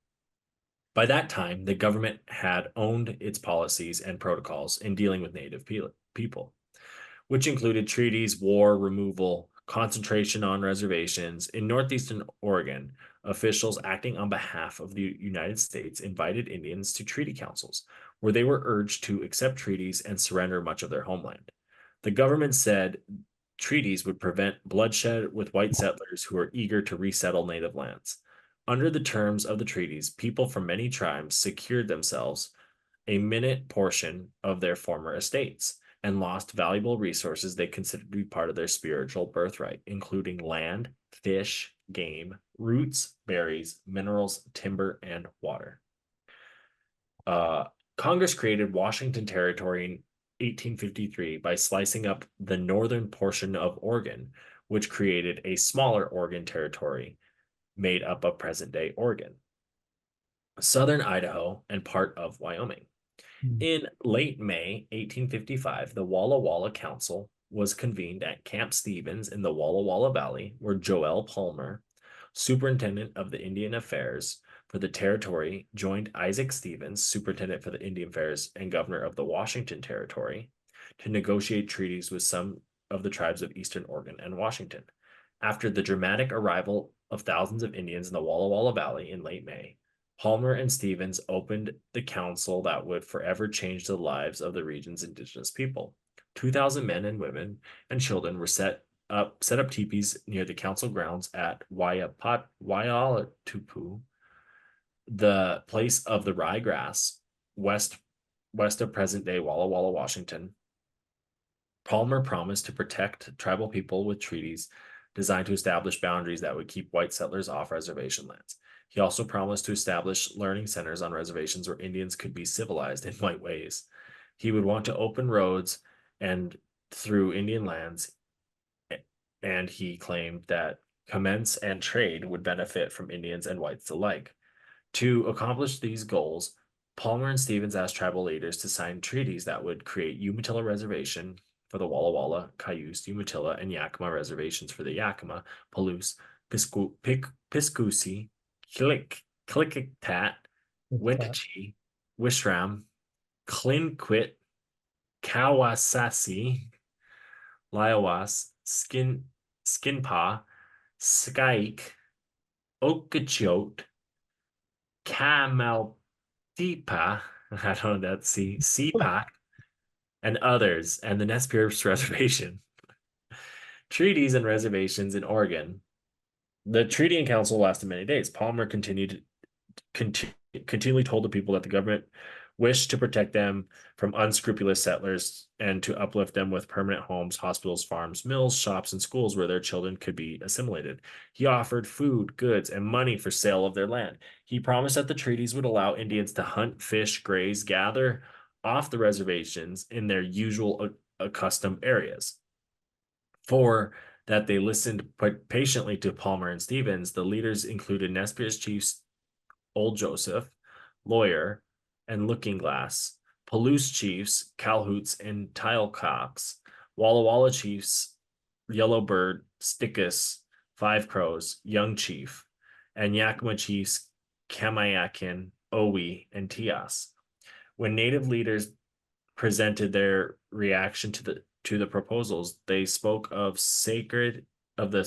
By that time, the government had owned its policies and protocols in dealing with Native people, which included treaties, war, removal, concentration on reservations. In northeastern Oregon, officials acting on behalf of the United States invited Indians to treaty councils, where they were urged to accept treaties and surrender much of their homeland. The government said treaties would prevent bloodshed with white settlers who were eager to resettle native lands. Under the terms of the treaties, people from many tribes secured themselves a minute portion of their former estates and lost valuable resources they considered to be part of their spiritual birthright, including land, fish, game, roots, berries, minerals, timber, and water. Congress created Washington Territory in 1853 by slicing up the northern portion of Oregon, which created a smaller Oregon Territory made up of present-day Oregon, southern Idaho, and part of Wyoming. In late May 1855, the Walla Walla Council was convened at Camp Stevens in the Walla Walla Valley, where Joel Palmer, superintendent of the Indian Affairs for the territory, joined Isaac Stevens, superintendent for the Indian Affairs and governor of the Washington Territory, to negotiate treaties with some of the tribes of Eastern Oregon and Washington. After the dramatic arrival of thousands of Indians in the Walla Walla Valley in late May, Palmer and Stevens opened the council that would forever change the lives of the region's indigenous people. 2,000 men and women and children were set up teepees near the council grounds at Waialatupu, the place of the ryegrass, west of present-day Walla Walla, Washington. Palmer promised to protect tribal people with treaties designed to establish boundaries that would keep white settlers off reservation lands. He also promised to establish learning centers on reservations where Indians could be civilized in white ways. He would want to open roads and through Indian lands, and he claimed that commerce and trade would benefit from Indians and whites alike. To accomplish these goals, Palmer and Stevens asked tribal leaders to sign treaties that would create Umatilla Reservation for the Walla Walla, Cayuse, Umatilla, and Yakima reservations for the Yakima, Palouse, Piscouci, Klickitat, Wintachi, Wishram, Clinquit, Kawasasi, Liowas, Skinpa, Skaik, Okeechobee, Kamaltipa, I don't know, that's CPAC, and others, and the Nez Perce Reservation. Treaties and reservations in Oregon. The treaty and council lasted many days. Palmer continually told the people that the government wished to protect them from unscrupulous settlers and to uplift them with permanent homes, hospitals, farms, mills, shops, and schools where their children could be assimilated. He offered food, goods, and money for sale of their land. He promised that the treaties would allow Indians to hunt, fish, graze, gather off the reservations in their usual accustomed areas. For that they listened patiently to Palmer and Stevens, the leaders included Nez Perce chiefs Old Joseph, Lawyer, and Looking Glass, Palouse chiefs Calhoots and Tilecox, Walla Walla chiefs Yellowbird, Stickus, Five Crows, Young Chief, and Yakima chiefs Kamayakin, Owie, and Tias. When native leaders presented their reaction to the proposals, they spoke of the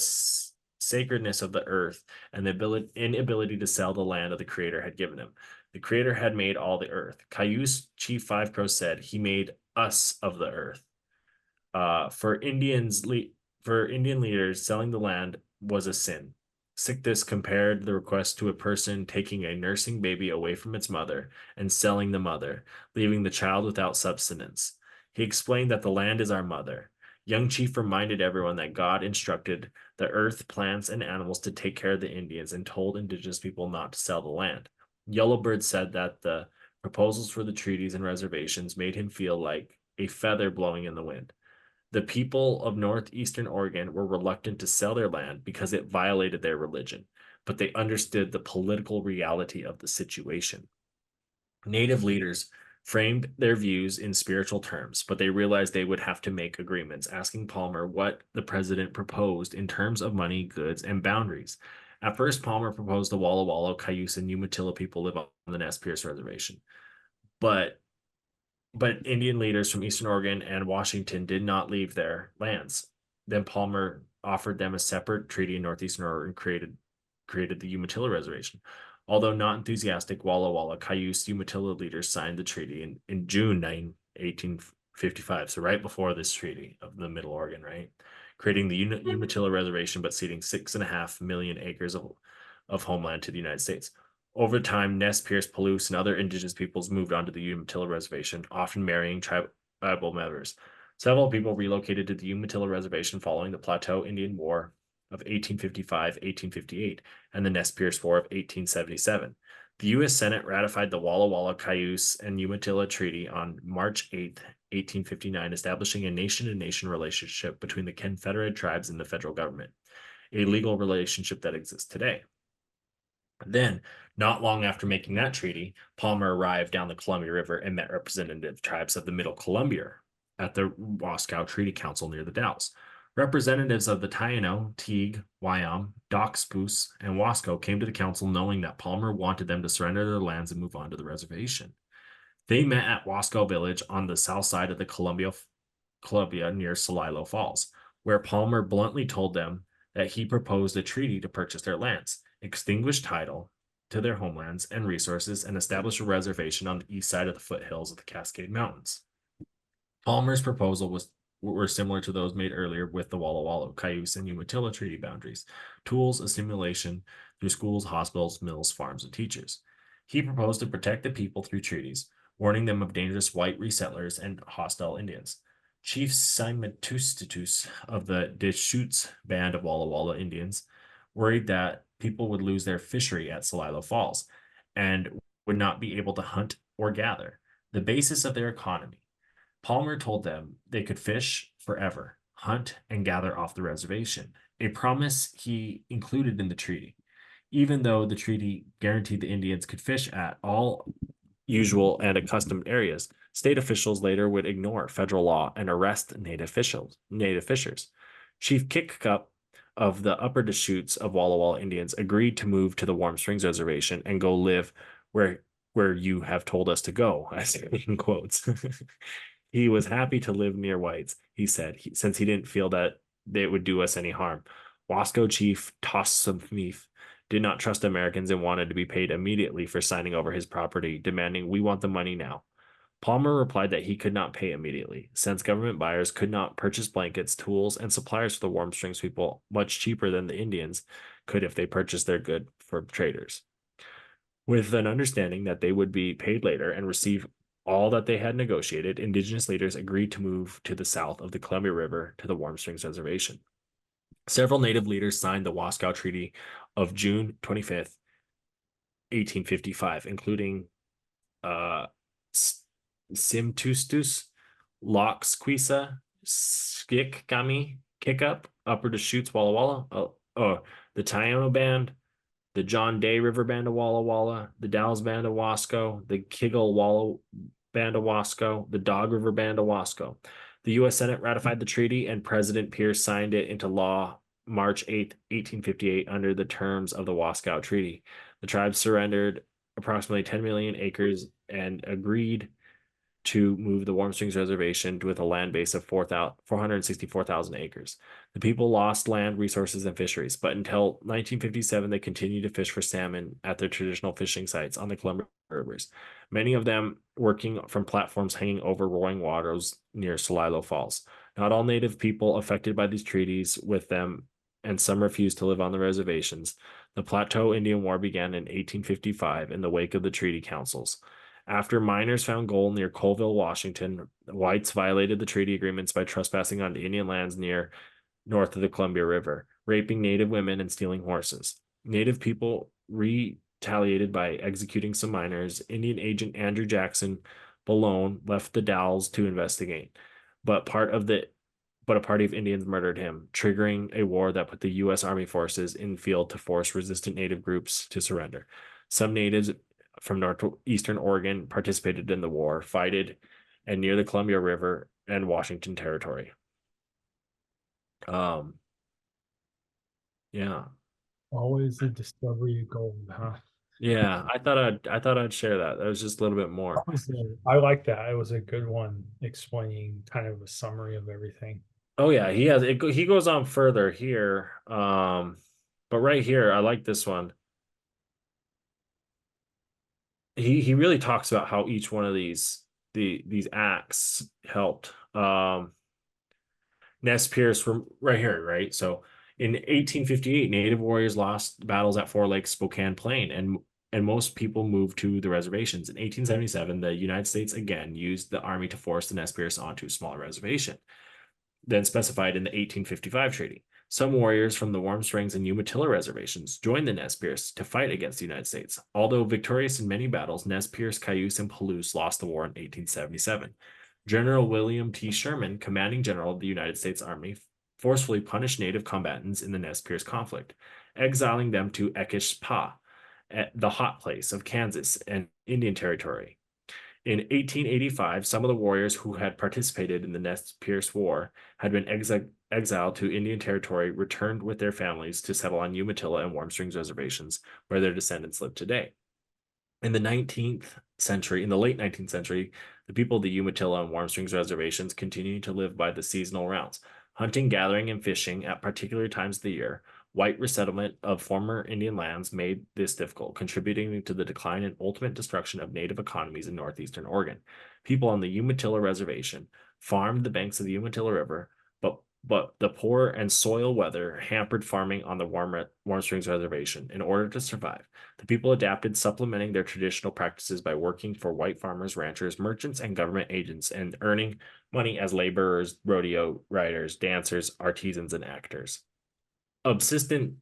sacredness of the earth and the inability to sell the land of the Creator had given him. The Creator had made all the earth. Cayuse Chief Five Crows said, "He made us of the earth." For Indian leaders, selling the land was a sin. Sictus compared the request to a person taking a nursing baby away from its mother and selling the mother, leaving the child without subsistence. He explained that the land is our mother. Young Chief reminded everyone that God instructed the earth, plants, and animals to take care of the Indians and told indigenous people not to sell the land. Yellowbird said that the proposals for the treaties and reservations made him feel like a feather blowing in the wind. The people of northeastern Oregon were reluctant to sell their land because it violated their religion, but they understood the political reality of the situation. Native leaders framed their views in spiritual terms, but they realized they would have to make agreements, asking Palmer what the president proposed in terms of money, goods, and boundaries. At first, Palmer proposed the Walla Walla, Cayuse, and Umatilla people live on the Nez Perce Reservation. But Indian leaders from Eastern Oregon and Washington did not leave their lands. Then Palmer offered them a separate treaty in northeastern Oregon, created the Umatilla Reservation. Although not enthusiastic, Walla Walla, Cayuse, Umatilla leaders signed the treaty in June 1855, so right before this treaty of the Middle Oregon, right? Creating the Umatilla Reservation, but ceding 6.5 million acres of homeland to the United States. Over time, Nez Perce, Palouse, and other indigenous peoples moved onto the Umatilla Reservation, often marrying tribal members. Several people relocated to the Umatilla Reservation following the Plateau Indian War of 1855-1858 and the Nez Perce War of 1877. The U.S. Senate ratified the Walla Walla, Cayuse, and Umatilla Treaty on March 8, 1859, establishing a nation-to-nation relationship between the Confederated Tribes and the federal government, a legal relationship that exists today. Then, not long after making that treaty, Palmer arrived down the Columbia River and met representative tribes of the Middle Columbia at the Wascow Treaty Council near the Dalles. Representatives of the Taino, Teague, Wyam, Doc Spruce, and Wasco came to the council knowing that Palmer wanted them to surrender their lands and move on to the reservation. They met at Wasco Village on the south side of the Columbia near Celilo Falls, where Palmer bluntly told them that he proposed a treaty to purchase their lands, extinguish title to their homelands and resources, and establish a reservation on the east side of the foothills of the Cascade Mountains. Palmer's proposal were similar to those made earlier with the Walla Walla, Cayuse, and Umatilla treaty boundaries, tools, assimilation through schools, hospitals, mills, farms, and teachers. He proposed to protect the people through treaties, warning them of dangerous white resettlers and hostile Indians. Chief Simon Tustitus of the Deschutes band of Walla Walla Indians worried that people would lose their fishery at Celilo Falls and would not be able to hunt or gather, the basis of their economy. Palmer told them they could fish forever, hunt and gather off the reservation, a promise he included in the treaty. Even though the treaty guaranteed the Indians could fish at all usual and accustomed areas, state officials later would ignore federal law and arrest native fishers. Chief Kick Cup of the Upper Deschutes of Walla Walla Indians agreed to move to the Warm Springs Reservation and go live where you have told us to go, I say in quotes. He was happy to live near whites, he said, since he didn't feel that it would do us any harm. Wasco Chief Tossummeath did not trust Americans and wanted to be paid immediately for signing over his property, demanding, "We want the money now." Palmer replied that he could not pay immediately, since government buyers could not purchase blankets, tools, and supplies for the Warm Springs people much cheaper than the Indians could if they purchased their good for traders. With an understanding that they would be paid later and receive all that they had negotiated, indigenous leaders agreed to move to the south of the Columbia River to the Warm Springs Reservation. Several native leaders signed the Wascow Treaty of June 25th, 1855, including Simtustus, Loxquisa, Skickami, Kickup, Upper Deschutes, Walla Walla, the Taino Band, the John Day River Band of Walla Walla, the Dalles Band of Wasco, the Kiggle Walla Band of Wasco, the Dog River Band of Wasco. The U.S. Senate ratified the treaty, and President Pierce signed it into law March 8, 1858, under the terms of the Wascow Treaty. The tribes surrendered approximately 10 million acres and agreed to move the Warm Springs Reservation with a land base of 464,000 acres. The people lost land, resources, and fisheries, but until 1957, they continued to fish for salmon at their traditional fishing sites on the Columbia rivers, many of them working from platforms hanging over roaring waters near Celilo Falls. Not all native people affected by these treaties with them, and some refused to live on the reservations. The Plateau Indian War began in 1855 in the wake of the treaty councils. After miners found gold near Colville, Washington, whites violated the treaty agreements by trespassing on Indian lands north of the Columbia River, raping native women and stealing horses. Native people retaliated by executing some miners. Indian agent Andrew Jackson Boulogne left the Dalles to investigate, but a party of Indians murdered him, triggering a war that put the U.S. Army forces in field to force resistant native groups to surrender. Some natives from northeastern Oregon participated in the war, fighted, and near the Columbia River and Washington Territory. Yeah. Always the discovery of gold, huh? Yeah, I thought I'd share that. That was just a little bit more. I like that. It was a good one explaining kind of a summary of everything. Oh yeah, he goes on further here. But right here, I like this one. He really talks about how each one of these acts helped. Nez Perce from right here, right? So in 1858, Native warriors lost battles at Four Lakes, Spokane Plain, and most people moved to the reservations. In 1877, the United States again used the army to force the Nez Perce onto a smaller reservation, then specified in the 1855 treaty. Some warriors from the Warm Springs and Umatilla reservations joined the Nez Perce to fight against the United States. Although victorious in many battles, Nez Perce, Cayuse, and Palouse lost the war in 1877. General William T. Sherman, commanding general of the United States Army, forcefully punished native combatants in the Nez Perce conflict, exiling them to Ekish Pa at the hot place of Kansas and Indian Territory. In 1885, some of the warriors who had participated in the Nez Perce War had been exiled to Indian Territory, returned with their families to settle on Umatilla and Warm Springs reservations, where their descendants live today. In the late 19th century, the people of the Umatilla and Warm Springs reservations continued to live by the seasonal routes, hunting, gathering, and fishing at particular times of the year. White resettlement of former Indian lands made this difficult, contributing to the decline and ultimate destruction of native economies in northeastern Oregon. People on the Umatilla reservation farmed the banks of the Umatilla River, but the poor and soil weather hampered farming on the Warm Springs reservation. In order to survive, the people adapted, supplementing their traditional practices by working for white farmers, ranchers, merchants, and government agents, and earning money as laborers, rodeo riders, dancers, artisans, and actors. Subsistently,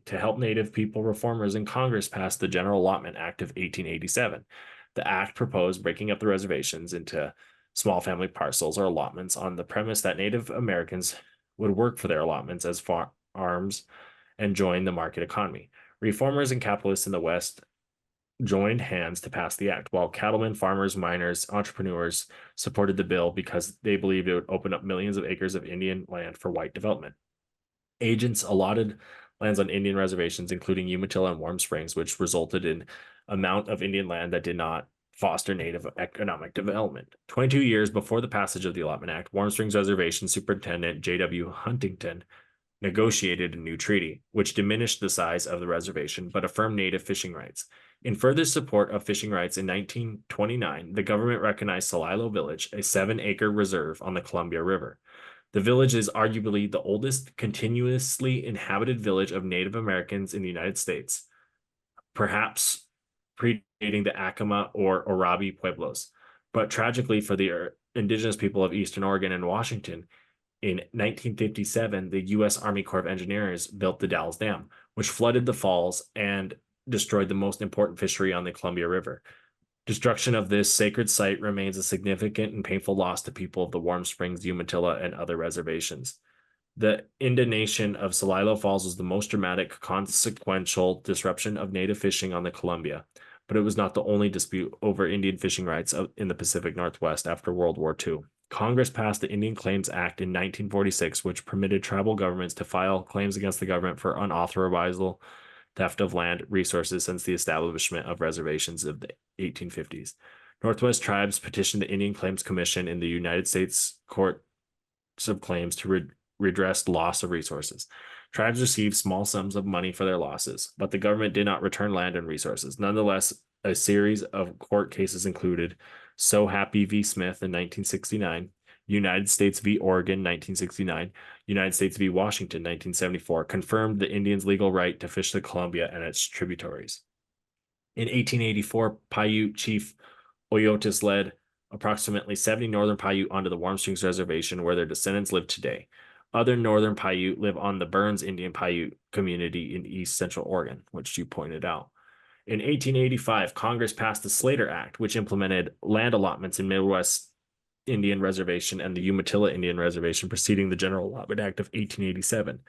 to help Native people, reformers in Congress passed the General Allotment Act of 1887. The act proposed breaking up the reservations into small family parcels or allotments on the premise that Native Americans would work for their allotments as farms and join the market economy. Reformers and capitalists in the West joined hands to pass the act, while cattlemen, farmers, miners, entrepreneurs supported the bill because they believed it would open up millions of acres of Indian land for white development. Agents allotted lands on Indian reservations, including Umatilla and Warm Springs, which resulted in amount of Indian land that did not foster Native economic development. 22 years before the passage of the Allotment Act, Warm Springs Reservation Superintendent J.W. Huntington negotiated a new treaty, which diminished the size of the reservation but affirmed Native fishing rights. In further support of fishing rights in 1929, the government recognized Celilo Village, a 7-acre reserve on the Columbia River. The village is arguably the oldest continuously inhabited village of Native Americans in the United States, perhaps predating the Acoma or Orabi Pueblos. But tragically for the indigenous people of Eastern Oregon and Washington, in 1957, the U.S. Army Corps of Engineers built the Dalles Dam, which flooded the falls and destroyed the most important fishery on the Columbia River. Destruction of this sacred site remains a significant and painful loss to people of the Warm Springs, Umatilla, and other reservations. The inundation of Celilo Falls was the most dramatic, consequential disruption of native fishing on the Columbia, but it was not the only dispute over Indian fishing rights in the Pacific Northwest after World War II. Congress passed the Indian Claims Act in 1946, which permitted tribal governments to file claims against the government for unauthorized theft of land resources since the establishment of reservations of the 1850s. Northwest tribes petitioned the Indian Claims Commission in the United States Courts of Claims to redress loss of resources. Tribes received small sums of money for their losses, but the government did not return land and resources. Nonetheless, a series of court cases included So Happy v. Smith in 1969, United States v. Oregon 1969, United States v. Washington 1974, confirmed the Indians' legal right to fish the Columbia and its tributaries. In 1884, Paiute Chief Oyotis led approximately 70 Northern Paiute onto the Warm Springs Reservation, where their descendants live today. Other Northern Paiute live on the Burns Indian Paiute community in East Central Oregon, which you pointed out. In 1885, Congress passed the Slater Act, which implemented land allotments in Midwest Indian Reservation and the Umatilla Indian Reservation, preceding the General Allotment Act of 1887.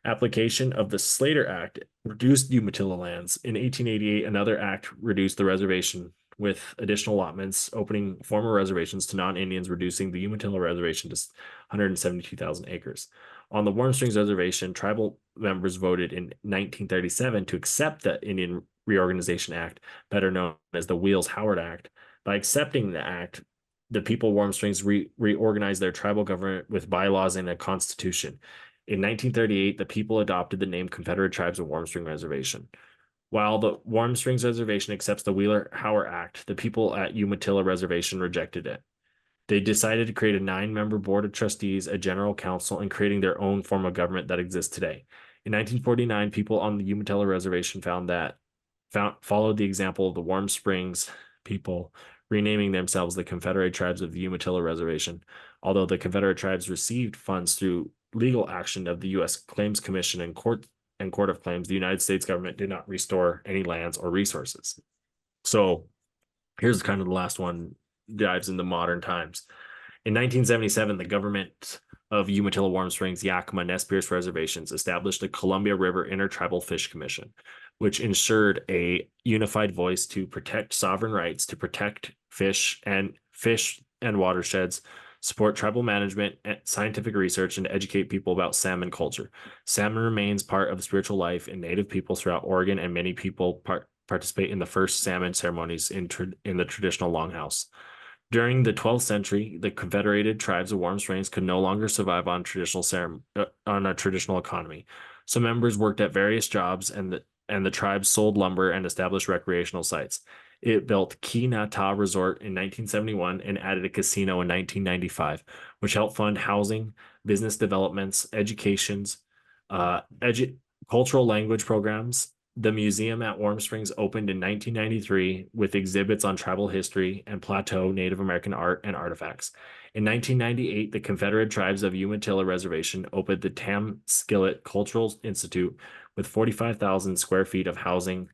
Application of the Slater Act reduced Umatilla lands. In 1888, another act reduced the reservation with additional allotments, opening former reservations to non-Indians, reducing the Umatilla Reservation to 172,000 acres. On the Warm Springs Reservation, tribal members voted in 1937 to accept the Indian Reorganization Act, better known as the Wheels-Howard Act. By accepting the act, the people of Warm Springs reorganized their tribal government with bylaws and a constitution. In 1938, the people adopted the name Confederated Tribes of Warm Springs Reservation. While the Warm Springs Reservation accepts the Wheeler-Howard Act, the people at Umatilla Reservation rejected it. They decided to create a 9-member board of trustees, a general council, and creating their own form of government that exists today. In 1949, people on the Umatilla Reservation followed the example of the Warm Springs people, renaming themselves the Confederated Tribes of the Umatilla Reservation. Although the Confederate Tribes received funds through legal action of the U.S. Claims Commission and Court of Claims, the United States government did not restore any lands or resources. So here's kind of the last one, dives into modern times. In 1977, the government of Umatilla, Warm Springs, Yakima, Nez Perce reservations established the Columbia River Intertribal Fish Commission. which ensured a unified voice to protect sovereign rights, to protect fish and watersheds, support tribal management and scientific research, and to educate people about salmon culture. Salmon remains part of spiritual life in Native peoples throughout Oregon, and many people participate in the first salmon ceremonies in the traditional longhouse. During the 12th century, the Confederated Tribes of Warm Springs could no longer survive on on a traditional economy. So members worked at various jobs, and the tribes sold lumber and established recreational sites. It built Key Nata Resort in 1971 and added a casino in 1995, which helped fund housing, business developments, educations, uh, edu- cultural language programs. The museum at Warm Springs opened in 1993 with exhibits on tribal history and Plateau Native American art and artifacts. In 1998, the Confederate Tribes of Umatilla Reservation opened the Tam Skillet Cultural Institute with 45,000 square feet of housing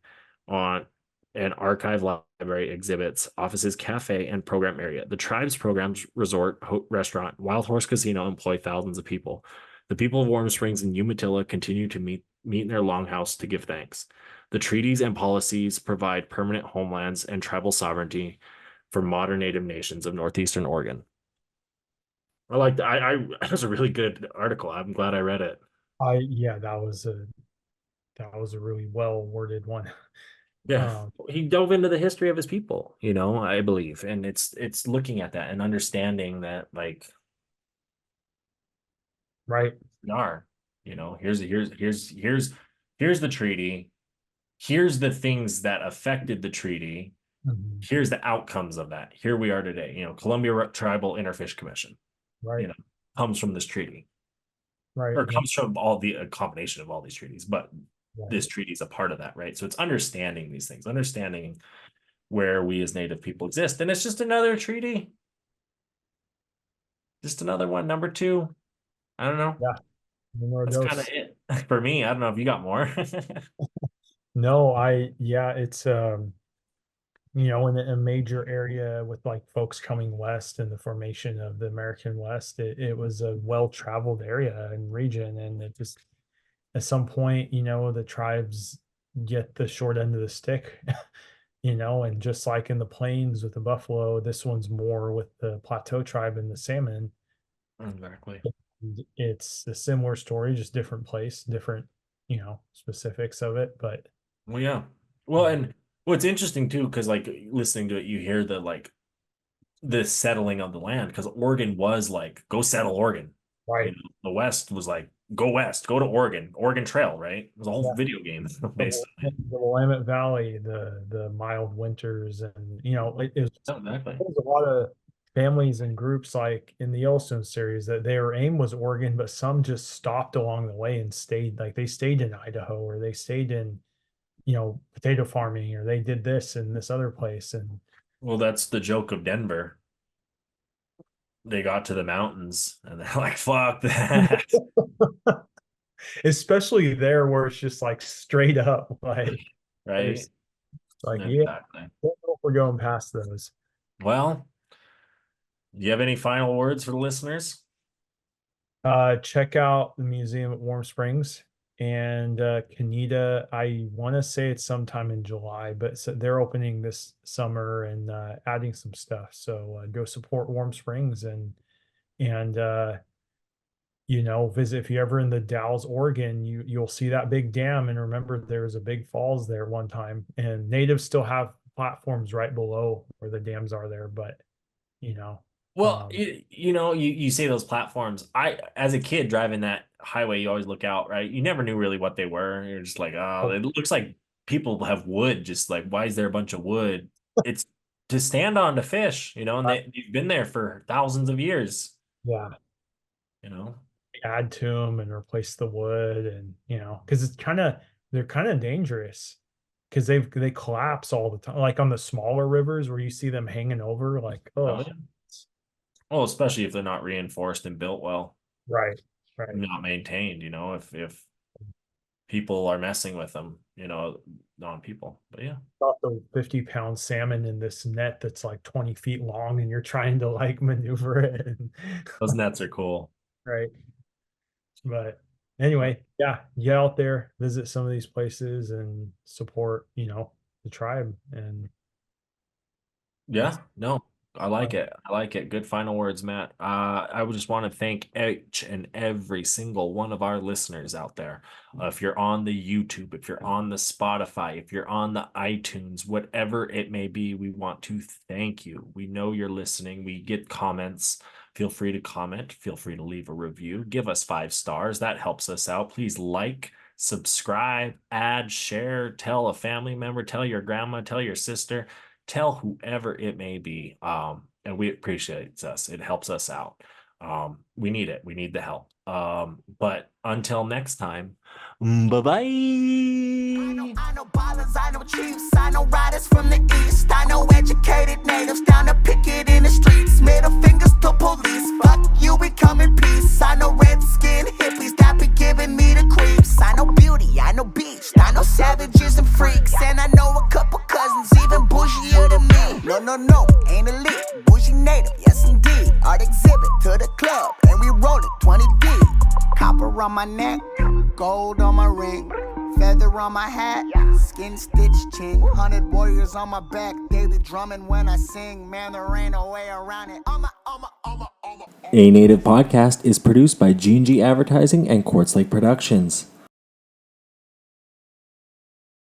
on an archive, library, exhibits, offices, cafe, and program area. The tribe's programs, resort, restaurant, Wild Horse Casino employ thousands of people. The people of Warm Springs and Umatilla continue to meet in their longhouse to give thanks. The treaties and policies provide permanent homelands and tribal sovereignty for modern Native nations of northeastern Oregon. I like that. That was a really good article. I'm glad I read it. Yeah, that was a really well worded one. Yeah, Um, he dove into the history of his people, I believe, and it's looking at that and understanding that, like, right. we are, here's the treaty, here's the things that affected the treaty, Mhm. here's the outcomes of that. Here we are today. Columbia Tribal Interfish Commission, you Right. know, comes from this treaty, Right. or Yeah. comes from all the a combination of all these treaties, but Right. this treaty is a part of that, right? So it's understanding these things, understanding where we as Native people exist. And it's just another treaty, just another one, number two. I don't know. Yeah. More That's kind of dose. it for me. I don't know if you got more. No, yeah, it's in a major area with like folks coming west and the formation of the American West, it was a well-traveled area and region, and it just at some point, the tribes get the short end of the stick, and just like in the plains with the buffalo, this one's more with the Plateau tribe and the salmon. Exactly. It's a similar story, just different place, different, specifics of it, but Well, yeah. Well, and what's interesting too, because like listening to it, you hear the settling of the land, because Oregon was like, go settle Oregon. right. The West was like, go west, go to Oregon, Oregon Trail, right? It was a whole Yeah. video game The, based on it. the Willamette Valley, the mild winters, and Oh, exactly. there's a lot of families and groups like in the Yellowstone series that their aim was Oregon, but some just stopped along the way and stayed. Like they stayed in Idaho, or they stayed in, potato farming, or they did this in this other place. And Well, that's the joke of Denver. They got to the mountains and they're like, fuck that. especially there where it's just like straight up, like Right? there's like, yeah, Exactly. don't know if we're going past those. Well, do you have any final words for the listeners? Check out the museum at Warm Springs and Canida. I want to say it's sometime in July, but they're opening this summer and adding some stuff. So go support Warm Springs and visit if you're ever in the Dalles, Oregon. You'll see that big dam, and remember there was a big falls there one time, and natives still have platforms right below where the dams are there, but you know. Well, Um, you say those platforms. As a kid driving that highway, you always look out, right? You never knew really what they were. You're just like, oh, oh, it looks like people have wood. Just like, why is there a bunch of wood? It's to stand on to fish, and they've been there for thousands of years, yeah. you know. Add to them and replace the wood, and because they're kind of dangerous because they collapse all the time, like on the smaller rivers where you see them hanging over, like, Oh oh. yeah. Well, especially if they're not reinforced and built well, Right, right. not maintained, if people are messing with them, on people. But yeah, Got the 50-pound salmon in this net that's like 20 feet long, and you're trying to like maneuver it, and those nets are cool. right. But Anyway, yeah, get out there, visit some of these places, and support, the tribe. And Yeah, no, I like fun. it. I like it. Good final words, Matt. I would just want to thank each and every single one of our listeners out there. If you're on the YouTube, if you're on the Spotify, if you're on the iTunes, whatever it may be, we want to thank you. We know you're listening. We get comments. Feel free to comment. Feel free to leave a review. Give us 5 stars. That helps us out. Please like, subscribe, add, share, tell a family member, tell your grandma, tell your sister, tell whoever it may be. And we appreciate us. It helps us out. We need it. We need the help. But until next time, bye bye. I know ballers, I know chiefs, I know riders from the east, I know educated natives down to picket in the streets, middle fingers to police, fuck you, we come in peace. I know red-skinned hippies that be giving me the creeps. I know beauty, I know beast, I know savages and freaks, and I know a couple cousins even bougier than me. No, ain't elite, bougie native, yes indeed. Art exhibit to the club, and we roll it 20 deep. Copper on my neck, gold on my ring, feather on my hat, skin stitched chin, 100 warriors on my back, they be drumming when I sing, man there ain't no way around it. A Native Podcast is produced by G&G Advertising and Quartz Lake Productions.